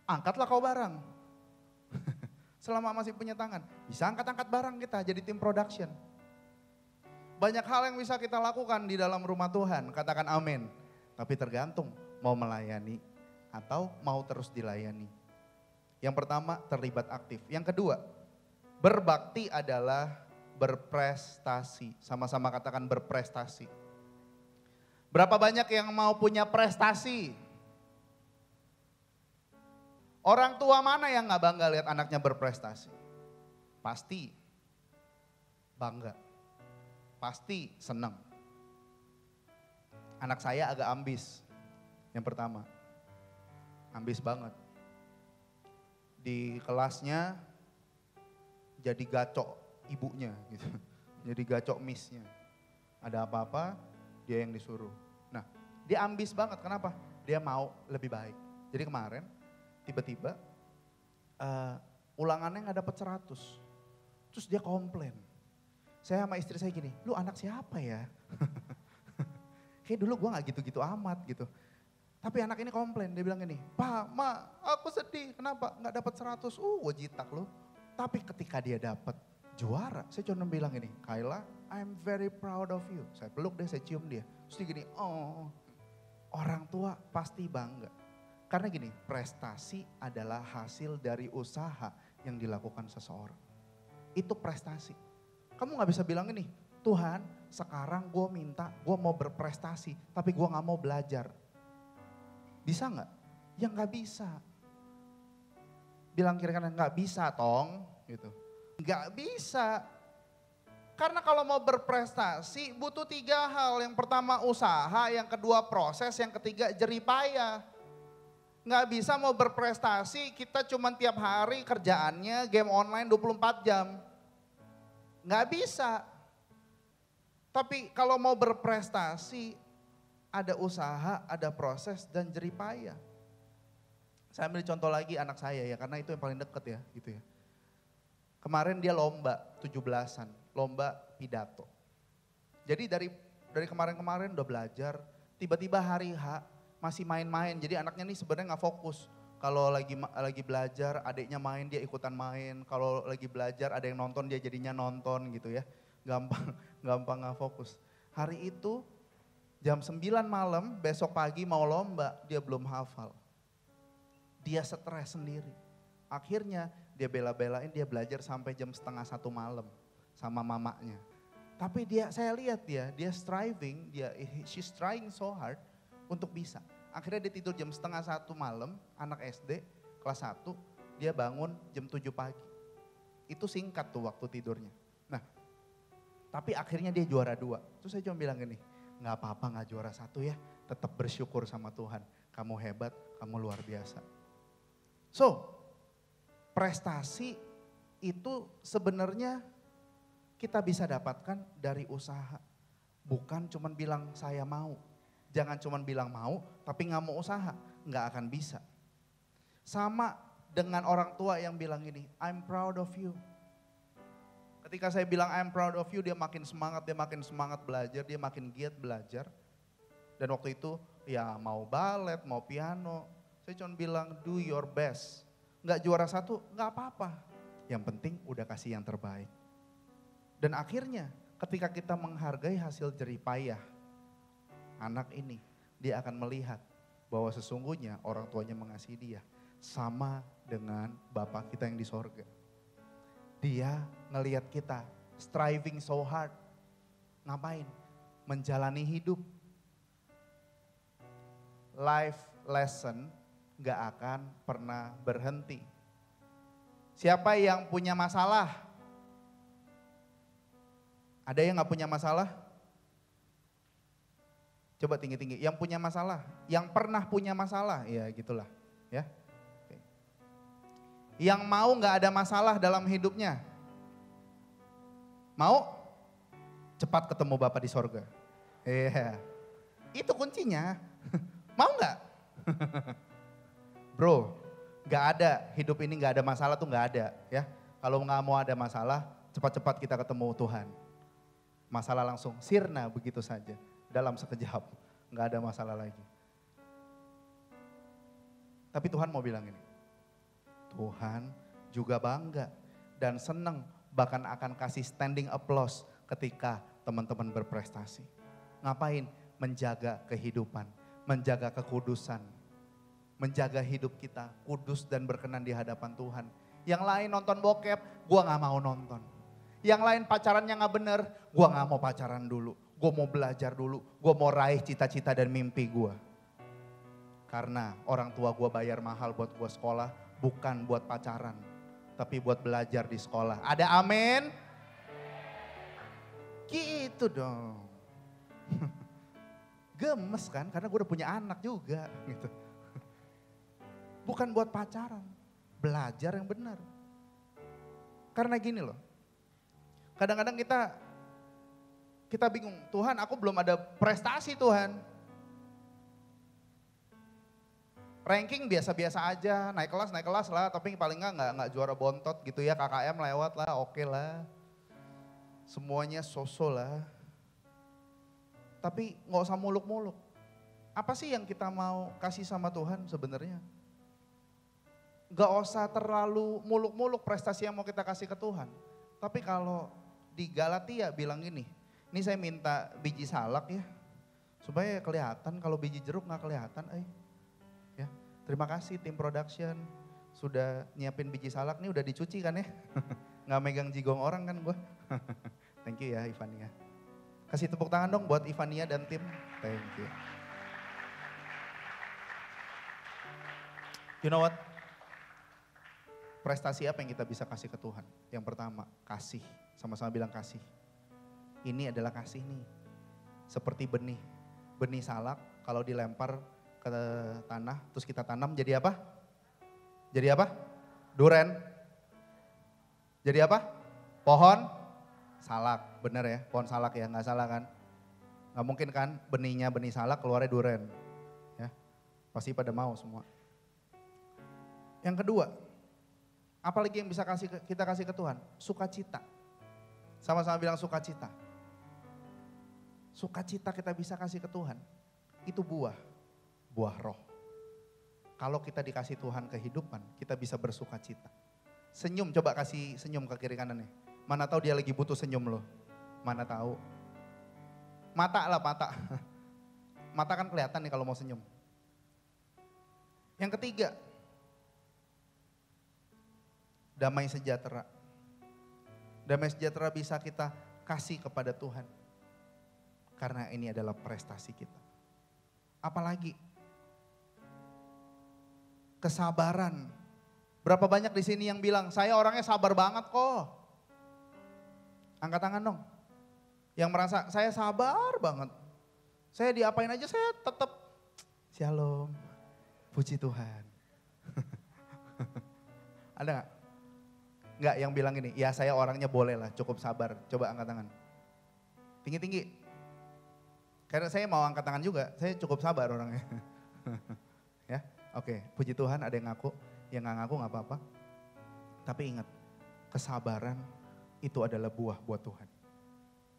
Angkatlah kau barang. Selama masih punya tangan. Bisa angkat-angkat barang kita jadi tim production. Banyak hal yang bisa kita lakukan di dalam rumah Tuhan. Katakan amin. Tapi tergantung mau melayani atau mau terus dilayani. Yang pertama terlibat aktif. Yang kedua berbakti adalah berprestasi. Sama-sama katakan berprestasi. Berapa banyak yang mau punya prestasi? Orang tua mana yang gak bangga lihat anaknya berprestasi? Pasti bangga. Pasti senang. Anak saya agak ambis. Yang pertama, ambis banget. Di kelasnya jadi gacok ibunya gitu. Jadi gacok missnya. Ada apa-apa, dia yang disuruh. Nah, dia ambis banget, kenapa? Dia mau lebih baik. Jadi kemarin, tiba-tiba ulangannya nggak dapat 100. Terus dia komplain. Saya sama istri saya gini, lu anak siapa ya? Kayak dulu gue gak gitu-gitu amat gitu. Tapi anak ini komplain, dia bilang gini, Pak, Ma, aku sedih, kenapa? Gak dapat 100, gue jitak lu. Tapi ketika dia dapat juara, saya cuma bilang gini, Kayla, I'm very proud of you. Saya peluk dia, saya cium dia. Terus dia gini, oh, orang tua pasti bangga. Karena gini, prestasi adalah hasil dari usaha yang dilakukan seseorang. Itu prestasi. Kamu gak bisa bilang gini, Tuhan sekarang gue minta, gue mau berprestasi, tapi gue gak mau belajar. Bisa gak? Ya gak bisa. Bilang kira-kira gak bisa tong, gitu. Gak bisa. Karena kalau mau berprestasi butuh 3 hal. Yang pertama usaha, yang kedua proses, yang ketiga jeripaya. Gak bisa mau berprestasi, kita cuma tiap hari kerjaannya game online 24 jam. Gak bisa. Tapi kalau mau berprestasi, ada usaha, ada proses dan jeripaya. Saya ambil contoh lagi anak saya ya, karena itu yang paling deket ya gitu ya. Kemarin dia lomba 17-an, lomba pidato. Jadi dari kemarin-kemarin udah belajar, tiba-tiba hari H masih main-main. Jadi anaknya nih sebenarnya gak fokus. Kalau lagi belajar, adiknya main, dia ikutan main. Kalau lagi belajar, ada yang nonton, dia jadinya nonton gitu ya. Gampang gak fokus. Hari itu jam 9 malam, besok pagi mau lomba, dia belum hafal. Dia stres sendiri. Akhirnya dia bela-belain, dia belajar sampai jam 12:30 malam sama mamanya. Tapi saya lihat dia striving, she's trying so hard untuk bisa. Akhirnya dia tidur jam 12:30 malam, anak SD kelas 1, dia bangun jam 7 pagi. Itu singkat tuh waktu tidurnya. Nah, tapi akhirnya dia juara 2. Terus saya cuma bilang gini, gak apa-apa gak juara 1 ya, tetap bersyukur sama Tuhan. Kamu hebat, kamu luar biasa. So, prestasi itu sebenarnya kita bisa dapatkan dari usaha. Bukan cuma bilang saya mau. Jangan cuma bilang mau, tapi gak mau usaha. Gak akan bisa. Sama dengan orang tua yang bilang gini, I'm proud of you. Ketika saya bilang I'm proud of you, dia makin semangat belajar, dia makin giat belajar. Dan waktu itu ya mau balet, mau piano, saya cuma bilang do your best. Gak juara 1, gak apa-apa. Yang penting udah kasih yang terbaik. Dan akhirnya ketika kita menghargai hasil jeripayah anak ini, dia akan melihat bahwa sesungguhnya orang tuanya mengasihi dia. Sama dengan Bapa kita yang di sorga. Dia ngelihat kita striving so hard. Ngapain? Menjalani hidup. Life lesson gak akan pernah berhenti. Siapa yang punya masalah? Ada yang gak punya masalah? Coba tinggi-tinggi. Yang punya masalah? Yang pernah punya masalah? Ya gitulah. Ya. Yang mau gak ada masalah dalam hidupnya? Mau? Cepat ketemu Bapa di sorga. Iya. Itu kuncinya. Mau gak? Bro, gak ada. Hidup ini gak ada masalah tuh gak ada. Ya. Kalau gak mau ada masalah, cepat-cepat kita ketemu Tuhan. Masalah langsung sirna begitu saja. Dalam sekejap. Gak ada masalah lagi. Tapi Tuhan mau bilang ini. Tuhan juga bangga dan senang bahkan akan kasih standing applause ketika teman-teman berprestasi. Ngapain? Menjaga kehidupan, menjaga kekudusan, menjaga hidup kita kudus dan berkenan di hadapan Tuhan. Yang lain nonton bokep, gua gak mau nonton. Yang lain pacarannya gak bener, gua gak mau pacaran dulu. Gua mau belajar dulu, gua mau raih cita-cita dan mimpi gua. Karena orang tua gua bayar mahal buat gua sekolah, bukan buat pacaran, tapi buat belajar di sekolah. Ada amin? Gitu dong. Gemes kan, karena gue udah punya anak juga gitu. Bukan buat pacaran, belajar yang benar. Karena gini loh, kadang-kadang kita kita bingung, Tuhan aku belum ada prestasi Tuhan. Ranking biasa-biasa aja, naik kelas lah, tapi paling enggak juara bontot gitu ya, KKM lewat lah, oke lah. Semuanya sosok lah. Tapi nggak usah muluk-muluk. Apa sih yang kita mau kasih sama Tuhan sebenarnya? Gak usah terlalu muluk-muluk prestasi yang mau kita kasih ke Tuhan. Tapi kalau di Galatia bilang gini, ini saya minta biji salak ya, supaya kelihatan, kalau biji jeruk nggak kelihatan. Ya, terima kasih tim production sudah nyiapin biji salak, nih udah dicuci kan ya, nggak megang jigong orang kan gue. Thank you ya Ivania. Kasih tepuk tangan dong buat Ivania dan tim. Thank you. You know what? Prestasi apa yang kita bisa kasih ke Tuhan? Yang pertama, kasih. Sama-sama bilang kasih. Ini adalah kasih nih. Seperti benih. Benih salak kalau dilempar ke tanah terus kita tanam jadi apa? Jadi apa? Duren. Jadi apa? Pohon salak. Bener ya, pohon salak ya, nggak salah kan? Nggak mungkin kan benihnya benih salak keluarnya duren. Ya, pasti pada mau semua. Yang kedua, apalagi yang bisa kita kasih ke Tuhan? Sukacita. Sama-sama bilang sukacita. Sukacita kita bisa kasih ke Tuhan. Itu buah roh. Kalau kita dikasih Tuhan kehidupan, kita bisa bersukacita. Senyum, coba kasih senyum ke kiri kanannya. Mana tahu dia lagi butuh senyum loh. Mana tahu. Mata lah, mata. Mata kan kelihatan nih kalau mau senyum. Yang ketiga, damai sejahtera. Damai sejahtera bisa kita kasih kepada Tuhan. Karena ini adalah prestasi kita. Apalagi kesabaran. Berapa banyak di sini yang bilang, saya orangnya sabar banget kok. Angkat tangan dong. Yang merasa saya sabar banget. Saya diapain aja saya tetap shalom. Puji Tuhan. Ada gak? Enggak yang bilang gini, ya saya orangnya boleh lah cukup sabar. Coba angkat tangan. Tinggi-tinggi. Karena saya mau angkat tangan juga, saya cukup sabar orangnya. Ya, oke, puji Tuhan ada yang ngaku, yang gak ngaku gak apa-apa. Tapi ingat, kesabaran itu adalah buah buat Tuhan.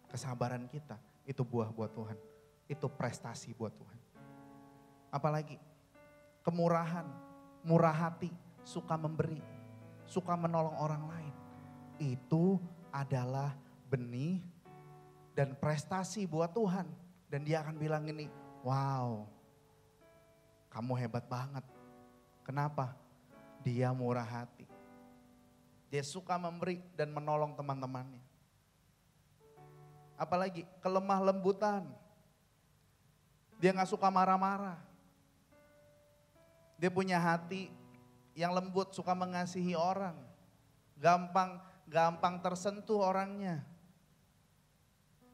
Kesabaran kita itu buah buat Tuhan. Itu prestasi buat Tuhan. Apalagi kemurahan, murah hati, suka memberi, suka menolong orang lain. Itu adalah benih dan prestasi buat Tuhan. Dan dia akan bilang ini, wow, kamu hebat banget. Kenapa? Dia murah hati. Dia suka memberi dan menolong teman-temannya. Apalagi kelemah lembutan. Dia gak suka marah-marah. Dia punya hati yang lembut, suka mengasihi orang. Gampang tersentuh orangnya.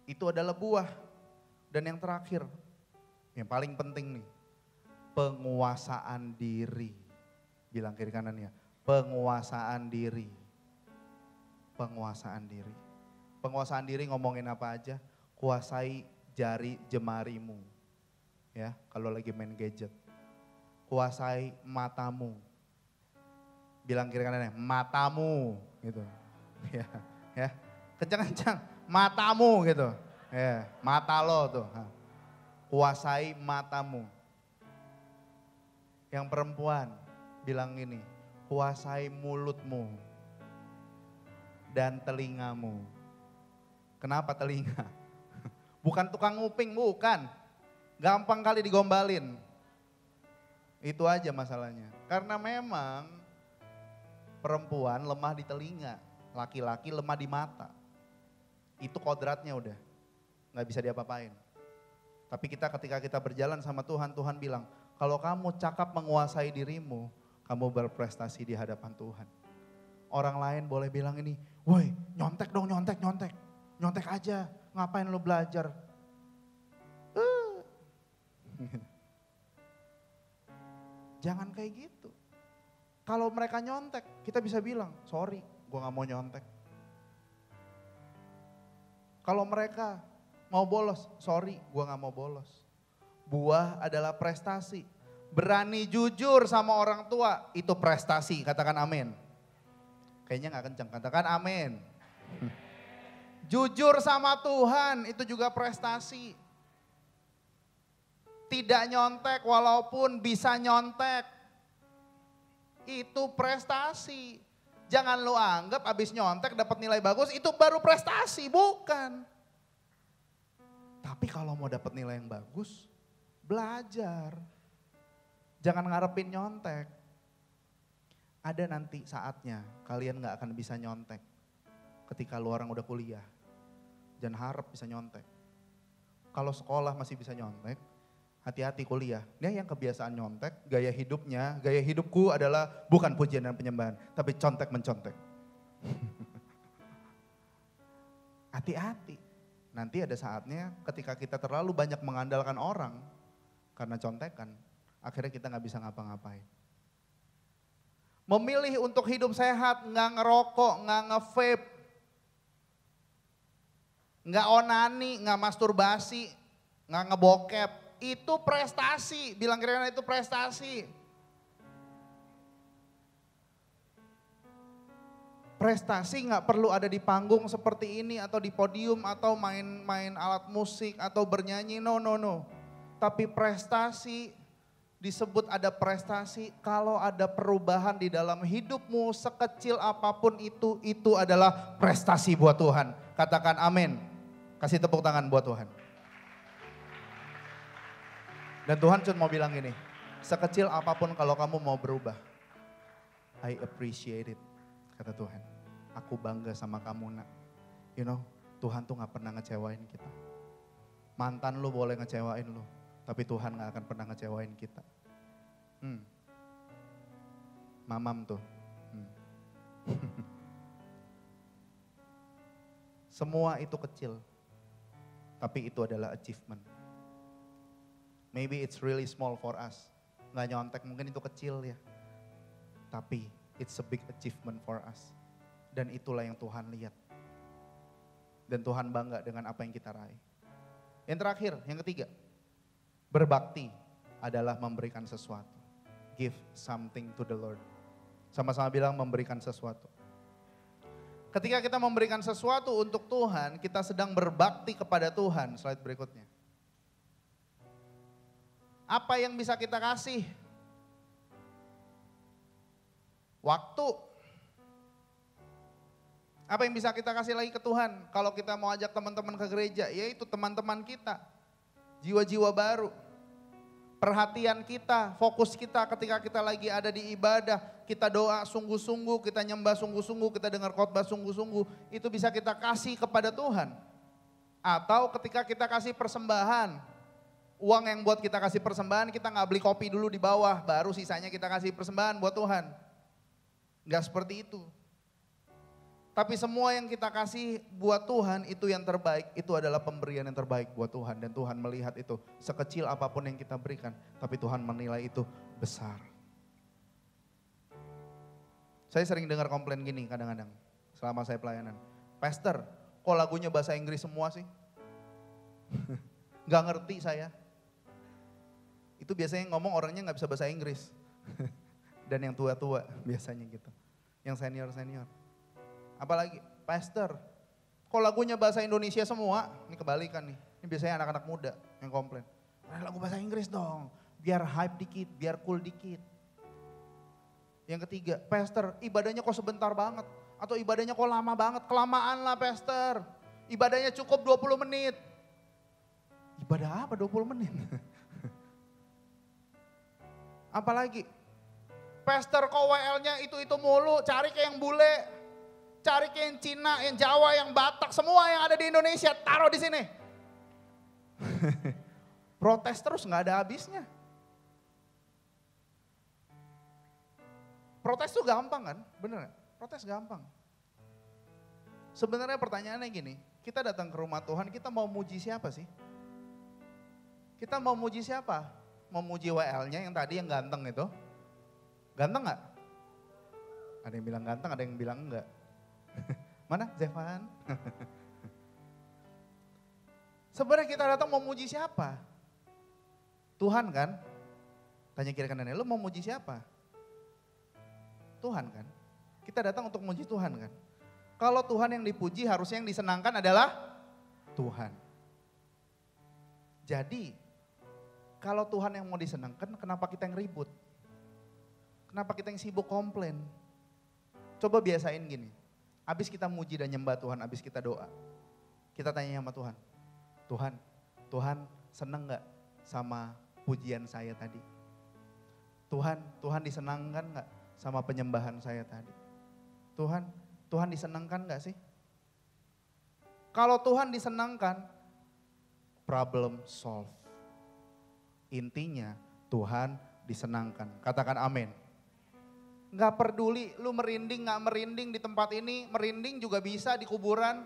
Itu adalah buah. Dan yang terakhir, yang paling penting nih, penguasaan diri. Bilang kiri kanannya, penguasaan diri. Penguasaan diri. Penguasaan diri ngomongin apa aja? Kuasai jari jemarimu. Ya, kalau lagi main gadget. Kuasai matamu. Bilang kiri kanannya, matamu gitu. Ya. Kencang-kencang, matamu gitu. Ya, mata lo tuh. Kuasai matamu. Yang perempuan bilang gini, kuasai mulutmu dan telingamu. Kenapa telinga? Bukan tukang nguping, bukan. Gampang kali digombalin. Itu aja masalahnya. Karena memang perempuan lemah di telinga, laki-laki lemah di mata. Itu kodratnya udah. Gak bisa diapa-apain. Tapi ketika kita berjalan sama Tuhan, Tuhan bilang, kalau kamu cakap menguasai dirimu, kamu berprestasi di hadapan Tuhan. Orang lain boleh bilang ini, woi nyontek dong, nyontek. Nyontek aja, ngapain lu belajar? Jangan kayak gitu. Kalau mereka nyontek, kita bisa bilang, sorry, gue gak mau nyontek. Kalau mereka Mau bolos? Sorry, gue gak mau bolos. Buah adalah prestasi. Berani jujur sama orang tua, itu prestasi. Katakan amin. Kayaknya gak kencang, katakan amin. Jujur sama Tuhan, itu juga prestasi. Tidak nyontek walaupun bisa nyontek. Itu prestasi. Jangan lu anggap abis nyontek dapat nilai bagus, itu baru prestasi, bukan. Tapi kalau mau dapat nilai yang bagus, belajar. Jangan ngarepin nyontek. Ada nanti saatnya kalian gak akan bisa nyontek ketika lu orang udah kuliah. Jangan harap bisa nyontek. Kalau sekolah masih bisa nyontek, hati-hati kuliah. Dia yang kebiasaan nyontek, gaya hidupku adalah bukan pujian dan penyembahan, tapi contek mencontek. Hati-hati. Nanti ada saatnya ketika kita terlalu banyak mengandalkan orang karena contekan, akhirnya kita gak bisa ngapa-ngapain. Memilih untuk hidup sehat, gak ngerokok, gak nge-vape, gak onani, gak masturbasi, gak ngebokep. Itu prestasi, bilang kira-kira itu prestasi. Prestasi gak perlu ada di panggung seperti ini atau di podium atau main alat musik atau bernyanyi, no. Tapi prestasi disebut ada prestasi kalau ada perubahan di dalam hidupmu sekecil apapun itu adalah prestasi buat Tuhan. Katakan amin, kasih tepuk tangan buat Tuhan. Dan Tuhan cuma mau bilang gini, sekecil apapun kalau kamu mau berubah, I appreciate it, kata Tuhan. Aku bangga sama kamu nak. You know, Tuhan tuh gak pernah ngecewain kita. Mantan lu boleh ngecewain lu, tapi Tuhan gak akan pernah ngecewain kita. Mamam tuh. Semua itu kecil, tapi itu adalah achievement. Maybe it's really small for us. Gak nyontek mungkin itu kecil ya. Tapi it's a big achievement for us. Dan itulah yang Tuhan lihat. Dan Tuhan bangga dengan apa yang kita raih. Yang terakhir, yang ketiga. Berbakti adalah memberikan sesuatu. Give something to the Lord. Sama-sama bilang memberikan sesuatu. Ketika kita memberikan sesuatu untuk Tuhan, kita sedang berbakti kepada Tuhan. Slide berikutnya. Apa yang bisa kita kasih? Waktu. Apa yang bisa kita kasih lagi ke Tuhan? Kalau kita mau ajak teman-teman ke gereja, yaitu teman-teman kita. Jiwa-jiwa baru. Perhatian kita, fokus kita ketika kita lagi ada di ibadah. Kita doa sungguh-sungguh, kita nyembah sungguh-sungguh, kita dengar khotbah sungguh-sungguh. Itu bisa kita kasih kepada Tuhan. Atau ketika kita kasih persembahan. Uang yang buat kita kasih persembahan, kita gak beli kopi dulu di bawah, baru sisanya kita kasih persembahan buat Tuhan. Gak seperti itu. Tapi semua yang kita kasih buat Tuhan itu yang terbaik, itu adalah pemberian yang terbaik buat Tuhan. Dan Tuhan melihat itu sekecil apapun yang kita berikan, tapi Tuhan menilai itu besar. Saya sering dengar komplain gini kadang-kadang selama saya pelayanan. Pastor, kok lagunya bahasa Inggris semua sih? Gak ngerti saya. Itu biasanya ngomong orangnya gak bisa bahasa Inggris. Dan yang tua-tua biasanya gitu. Yang senior-senior. Apalagi, pastor, kok lagunya bahasa Indonesia semua? Ini kebalikan nih. Ini biasanya anak-anak muda yang komplain. Lagu bahasa Inggris dong, biar hype dikit, biar cool dikit. Yang ketiga, pastor, ibadahnya kok sebentar banget. Atau ibadahnya kok lama banget, kelamaan lah pastor. Ibadahnya cukup 20 menit. Ibadah apa 20 menit? Apalagi, pastor kok WL-nya itu mulu, cari ke yang bule, cari ke yang Cina, yang Jawa, yang Batak, semua yang ada di Indonesia taruh di sini. Protes terus nggak ada habisnya. Protes tuh gampang kan, bener gak? Protes gampang. Sebenarnya pertanyaannya gini, kita datang ke rumah Tuhan, kita mau muji siapa sih? Kita mau muji siapa? Mau muji WL-nya yang tadi yang ganteng itu? Ganteng gak? Ada yang bilang ganteng, ada yang bilang enggak. Mana Zevan? Sebenarnya kita datang mau muji siapa? Tuhan kan? Tanya kiri kanannya, lu mau muji siapa? Tuhan kan? Kita datang untuk muji Tuhan kan? Kalau Tuhan yang dipuji harusnya yang disenangkan adalah Tuhan. Jadi kalau Tuhan yang mau disenangkan, kenapa kita yang ribut? Kenapa kita yang sibuk komplain? Coba biasain gini, habis kita muji dan nyembah Tuhan, habis kita doa. Kita tanya sama Tuhan, Tuhan seneng gak sama pujian saya tadi? Tuhan disenangkan gak sama penyembahan saya tadi? Tuhan disenangkan gak sih? Kalau Tuhan disenangkan, problem solve. Intinya Tuhan disenangkan. Katakan amin. Gak peduli lu merinding gak merinding di tempat ini, merinding juga bisa di kuburan.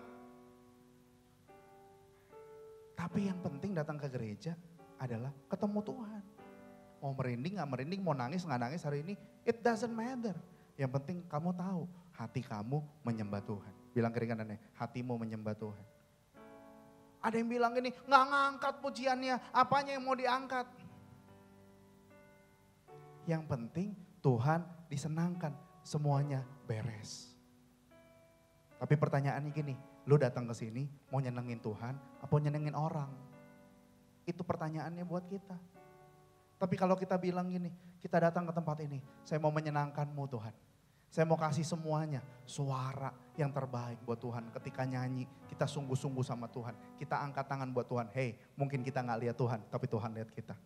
Tapi yang penting datang ke gereja adalah ketemu Tuhan. Mau merinding gak merinding, mau nangis gak nangis hari ini, it doesn't matter. Yang penting kamu tahu hati kamu menyembah Tuhan. Bilang kiri kanannya, hatimu menyembah Tuhan. Ada yang bilang gini, gak ngangkat pujiannya, apanya yang mau diangkat? Yang penting Tuhan disenangkan, semuanya beres. Tapi pertanyaannya gini, lu datang ke sini mau nyenengin Tuhan, apa nyenengin orang? Itu pertanyaannya buat kita. Tapi kalau kita bilang gini, kita datang ke tempat ini, saya mau menyenangkanmu Tuhan. Saya mau kasih semuanya, suara yang terbaik buat Tuhan. Ketika nyanyi, kita sungguh-sungguh sama Tuhan. Kita angkat tangan buat Tuhan. Hey, mungkin kita gak lihat Tuhan, tapi Tuhan lihat kita.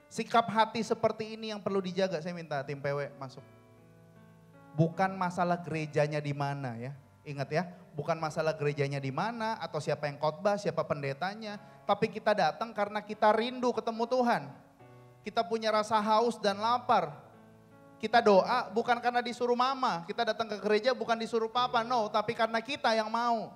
Sikap hati seperti ini yang perlu dijaga, saya minta tim PW masuk. Bukan masalah gerejanya di mana ya. Ingat ya, bukan masalah gerejanya di mana atau siapa yang khotbah, siapa pendetanya. Tapi kita datang karena kita rindu ketemu Tuhan. Kita punya rasa haus dan lapar. Kita doa bukan karena disuruh mama. Kita datang ke gereja bukan disuruh papa, no. Tapi karena kita yang mau.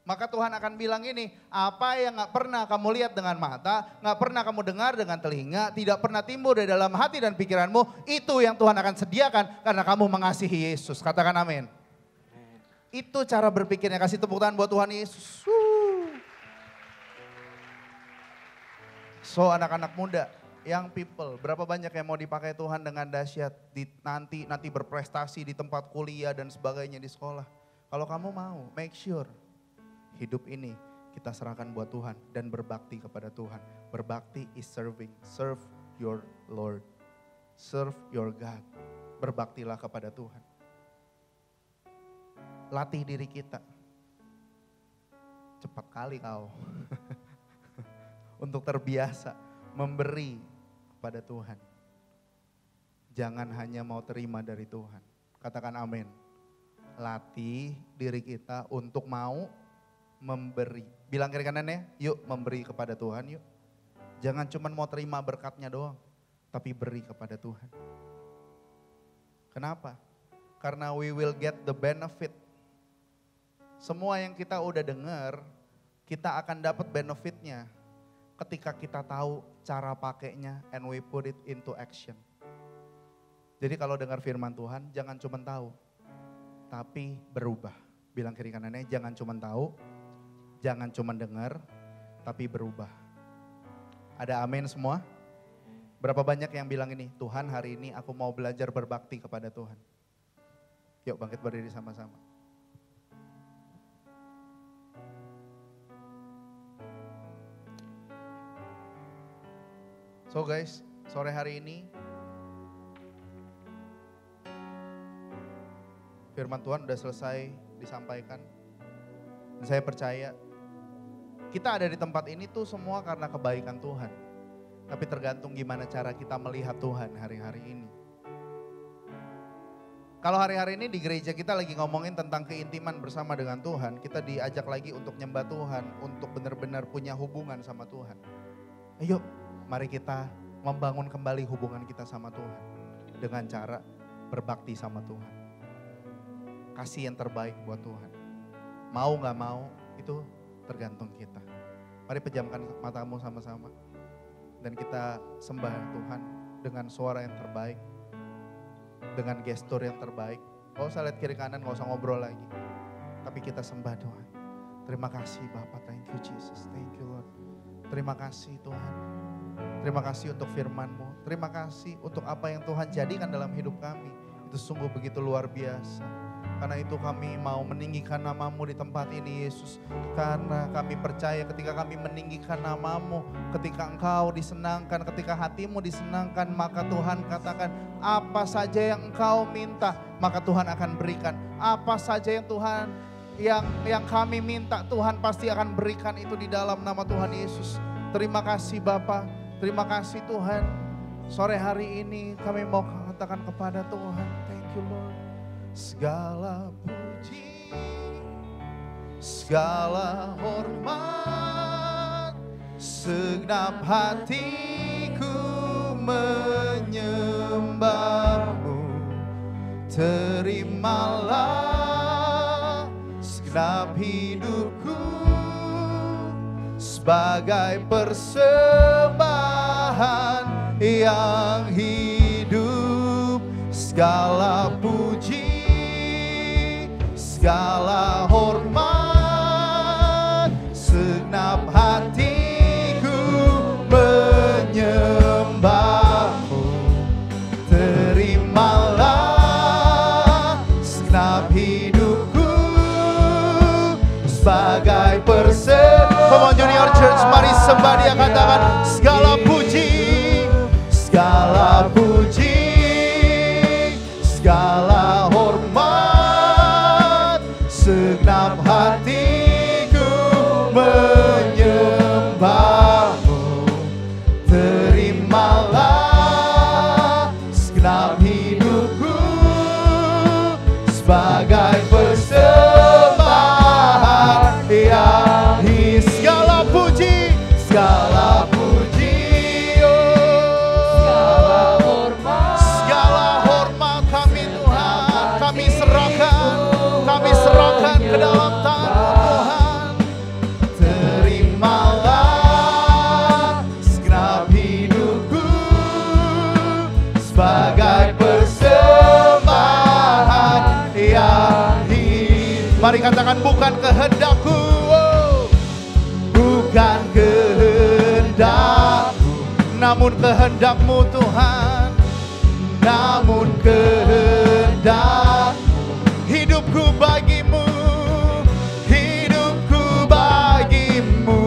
Maka Tuhan akan bilang ini, apa yang gak pernah kamu lihat dengan mata, gak pernah kamu dengar dengan telinga, tidak pernah timbul dari dalam hati dan pikiranmu, itu yang Tuhan akan sediakan karena kamu mengasihi Yesus. Katakan amin. Itu cara berpikirnya, kasih tepuk tangan buat Tuhan Yesus. So anak-anak muda, young people, berapa banyak yang mau dipakai Tuhan dengan dahsyat, nanti berprestasi di tempat kuliah dan sebagainya di sekolah. Kalau kamu mau, make sure hidup ini kita serahkan buat Tuhan dan berbakti kepada Tuhan. Berbakti is serving, serve your Lord, serve your God. Berbaktilah kepada Tuhan. Latih diri kita. Cepat kali kau. Untuk terbiasa memberi kepada Tuhan. Jangan hanya mau terima dari Tuhan. Katakan amin. Latih diri kita untuk mau memberi. Bilang kiri kanannya, yuk memberi kepada Tuhan yuk. Jangan cuma mau terima berkatnya doang, tapi beri kepada Tuhan. Kenapa? Karena we will get the benefit. Semua yang kita udah dengar, kita akan dapat benefitnya ketika kita tahu cara pakainya and we put it into action. Jadi kalau dengar firman Tuhan, jangan cuma tahu, tapi berubah. Bilang kiri kanannya, jangan cuma tahu, jangan cuma dengar, tapi berubah. Ada amin semua? Berapa banyak yang bilang ini, Tuhan hari ini aku mau belajar berbakti kepada Tuhan. Yuk bangkit berdiri sama-sama. So guys, sore hari ini firman Tuhan udah selesai disampaikan. Dan saya percaya kita ada di tempat ini tuh semua karena kebaikan Tuhan. Tapi tergantung gimana cara kita melihat Tuhan hari-hari ini. Kalau hari-hari ini di gereja kita lagi ngomongin tentang keintiman bersama dengan Tuhan. Kita diajak lagi untuk nyembah Tuhan, untuk benar-benar punya hubungan sama Tuhan. Ayo mari kita membangun kembali hubungan kita sama Tuhan. Dengan cara berbakti sama Tuhan. Kasih yang terbaik buat Tuhan. Mau gak mau itu tergantung kita. Mari pejamkan matamu sama-sama. Dan kita sembah Tuhan dengan suara yang terbaik. Dengan gestur yang terbaik. Gak usah lihat kiri kanan, gak usah ngobrol lagi. Tapi kita sembah Tuhan. Terima kasih Bapak, thank you Jesus, thank you Lord. Terima kasih Tuhan. Terima kasih untuk firman-Mu. Terima kasih untuk apa yang Tuhan jadikan dalam hidup kami. Itu sungguh begitu luar biasa. Karena itu kami mau meninggikan nama-Mu di tempat ini Yesus. Karena kami percaya ketika kami meninggikan nama-Mu, ketika Engkau disenangkan, ketika hati-Mu disenangkan, maka Tuhan katakan apa saja yang Engkau minta, maka Tuhan akan berikan. Apa saja yang Tuhan yang kami minta, Tuhan pasti akan berikan itu di dalam nama Tuhan Yesus. Terima kasih Bapa, terima kasih Tuhan. Sore hari ini kami mau katakan kepada Tuhan, thank you Lord. Segala puji, segala hormat, segenap hatiku menyembah-Mu. Terimalah segenap hidupku sebagai persembahan yang hidup. Segala puji, segala hormat, segenap hatiku menyembah-Mu. Terimalah segenap hidupku sebagai persembahan. Come on Junior Church, mari sembah Dia, katakan segala puji, segala puji, segala hormat, segenap hatiku menyembah-Mu. Terimalah segenap hidupku sebagai persembahan yang segala puji, segala puji, segala hormat kami Tuhan, kami serahkan ke dalam tangan Tuhan. Terimalah segenap hidupku sebagai persembahan yang hidup. Mari katakan bukan kehendakku, bukan kehendakku, namun kehendak-Mu Tuhan, namun kehendak-Mu. Hidupku bagimu, hidupku bagimu.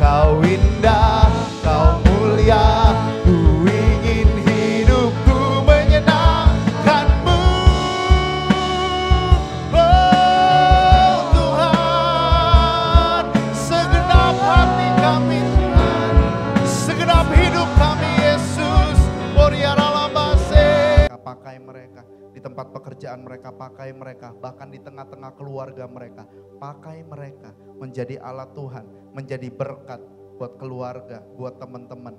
Kau indah, Kau mulia, ku ingin hidupku menyenangkan-Mu. Oh Tuhan, segenap hati kami Tuhan, segenap hidup kami Yesus. Pakai mereka di tempat pekerjaan mereka, pakai mereka bahkan di tengah-tengah keluarga mereka, pakai mereka menjadi alat Tuhan, menjadi berkat buat keluarga, buat teman-teman.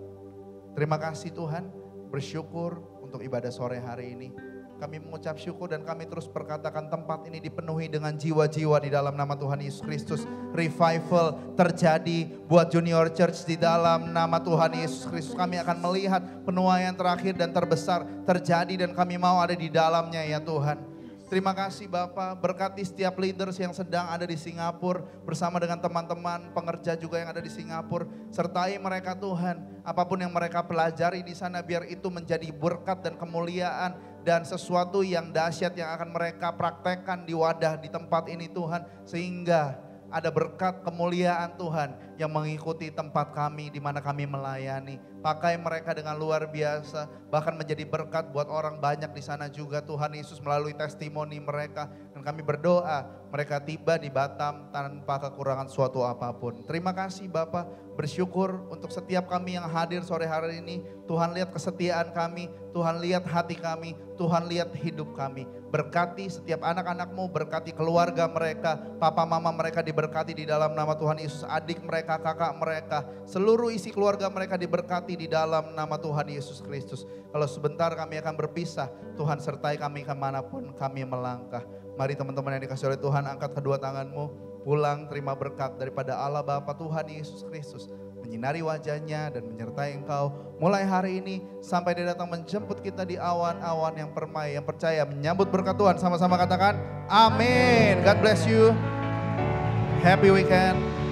Terima kasih Tuhan, bersyukur untuk ibadah sore hari ini. Kami mengucap syukur dan kami terus perkatakan tempat ini dipenuhi dengan jiwa-jiwa di dalam nama Tuhan Yesus Kristus. Revival terjadi buat Junior Church di dalam nama Tuhan Yesus Kristus. Kami akan melihat penuaian terakhir dan terbesar terjadi dan kami mau ada di dalamnya ya Tuhan. Terima kasih Bapak, berkati setiap leaders yang sedang ada di Singapura bersama dengan teman-teman pengerja juga yang ada di Singapura. Sertai mereka Tuhan, apapun yang mereka pelajari di sana biar itu menjadi berkat dan kemuliaan dan sesuatu yang dahsyat yang akan mereka praktekkan di wadah di tempat ini Tuhan. Sehingga ada berkat kemuliaan Tuhan yang mengikuti tempat kami di mana kami melayani. Pakai mereka dengan luar biasa, bahkan menjadi berkat buat orang banyak di sana juga Tuhan Yesus melalui testimoni mereka. Dan kami berdoa mereka tiba di Batam tanpa kekurangan suatu apapun. Terima kasih Bapak, bersyukur untuk setiap kami yang hadir sore hari ini. Tuhan lihat kesetiaan kami, Tuhan lihat hati kami, Tuhan lihat hidup kami. Berkati setiap anak-anak-Mu, berkati keluarga mereka, papa mama mereka diberkati di dalam nama Tuhan Yesus. Adik mereka, kakak mereka, seluruh isi keluarga mereka diberkati di dalam nama Tuhan Yesus Kristus. Kalau sebentar kami akan berpisah, Tuhan sertai kami kemanapun kami melangkah. Mari teman-teman yang dikasihi oleh Tuhan, angkat kedua tanganmu, pulang terima berkat daripada Allah Bapa Tuhan Yesus Kristus. Menyinari wajahnya dan menyertai engkau mulai hari ini sampai Dia datang menjemput kita di awan-awan yang permai. Yang percaya menyambut berkat Tuhan, sama-sama katakan amin. God bless you. Happy weekend.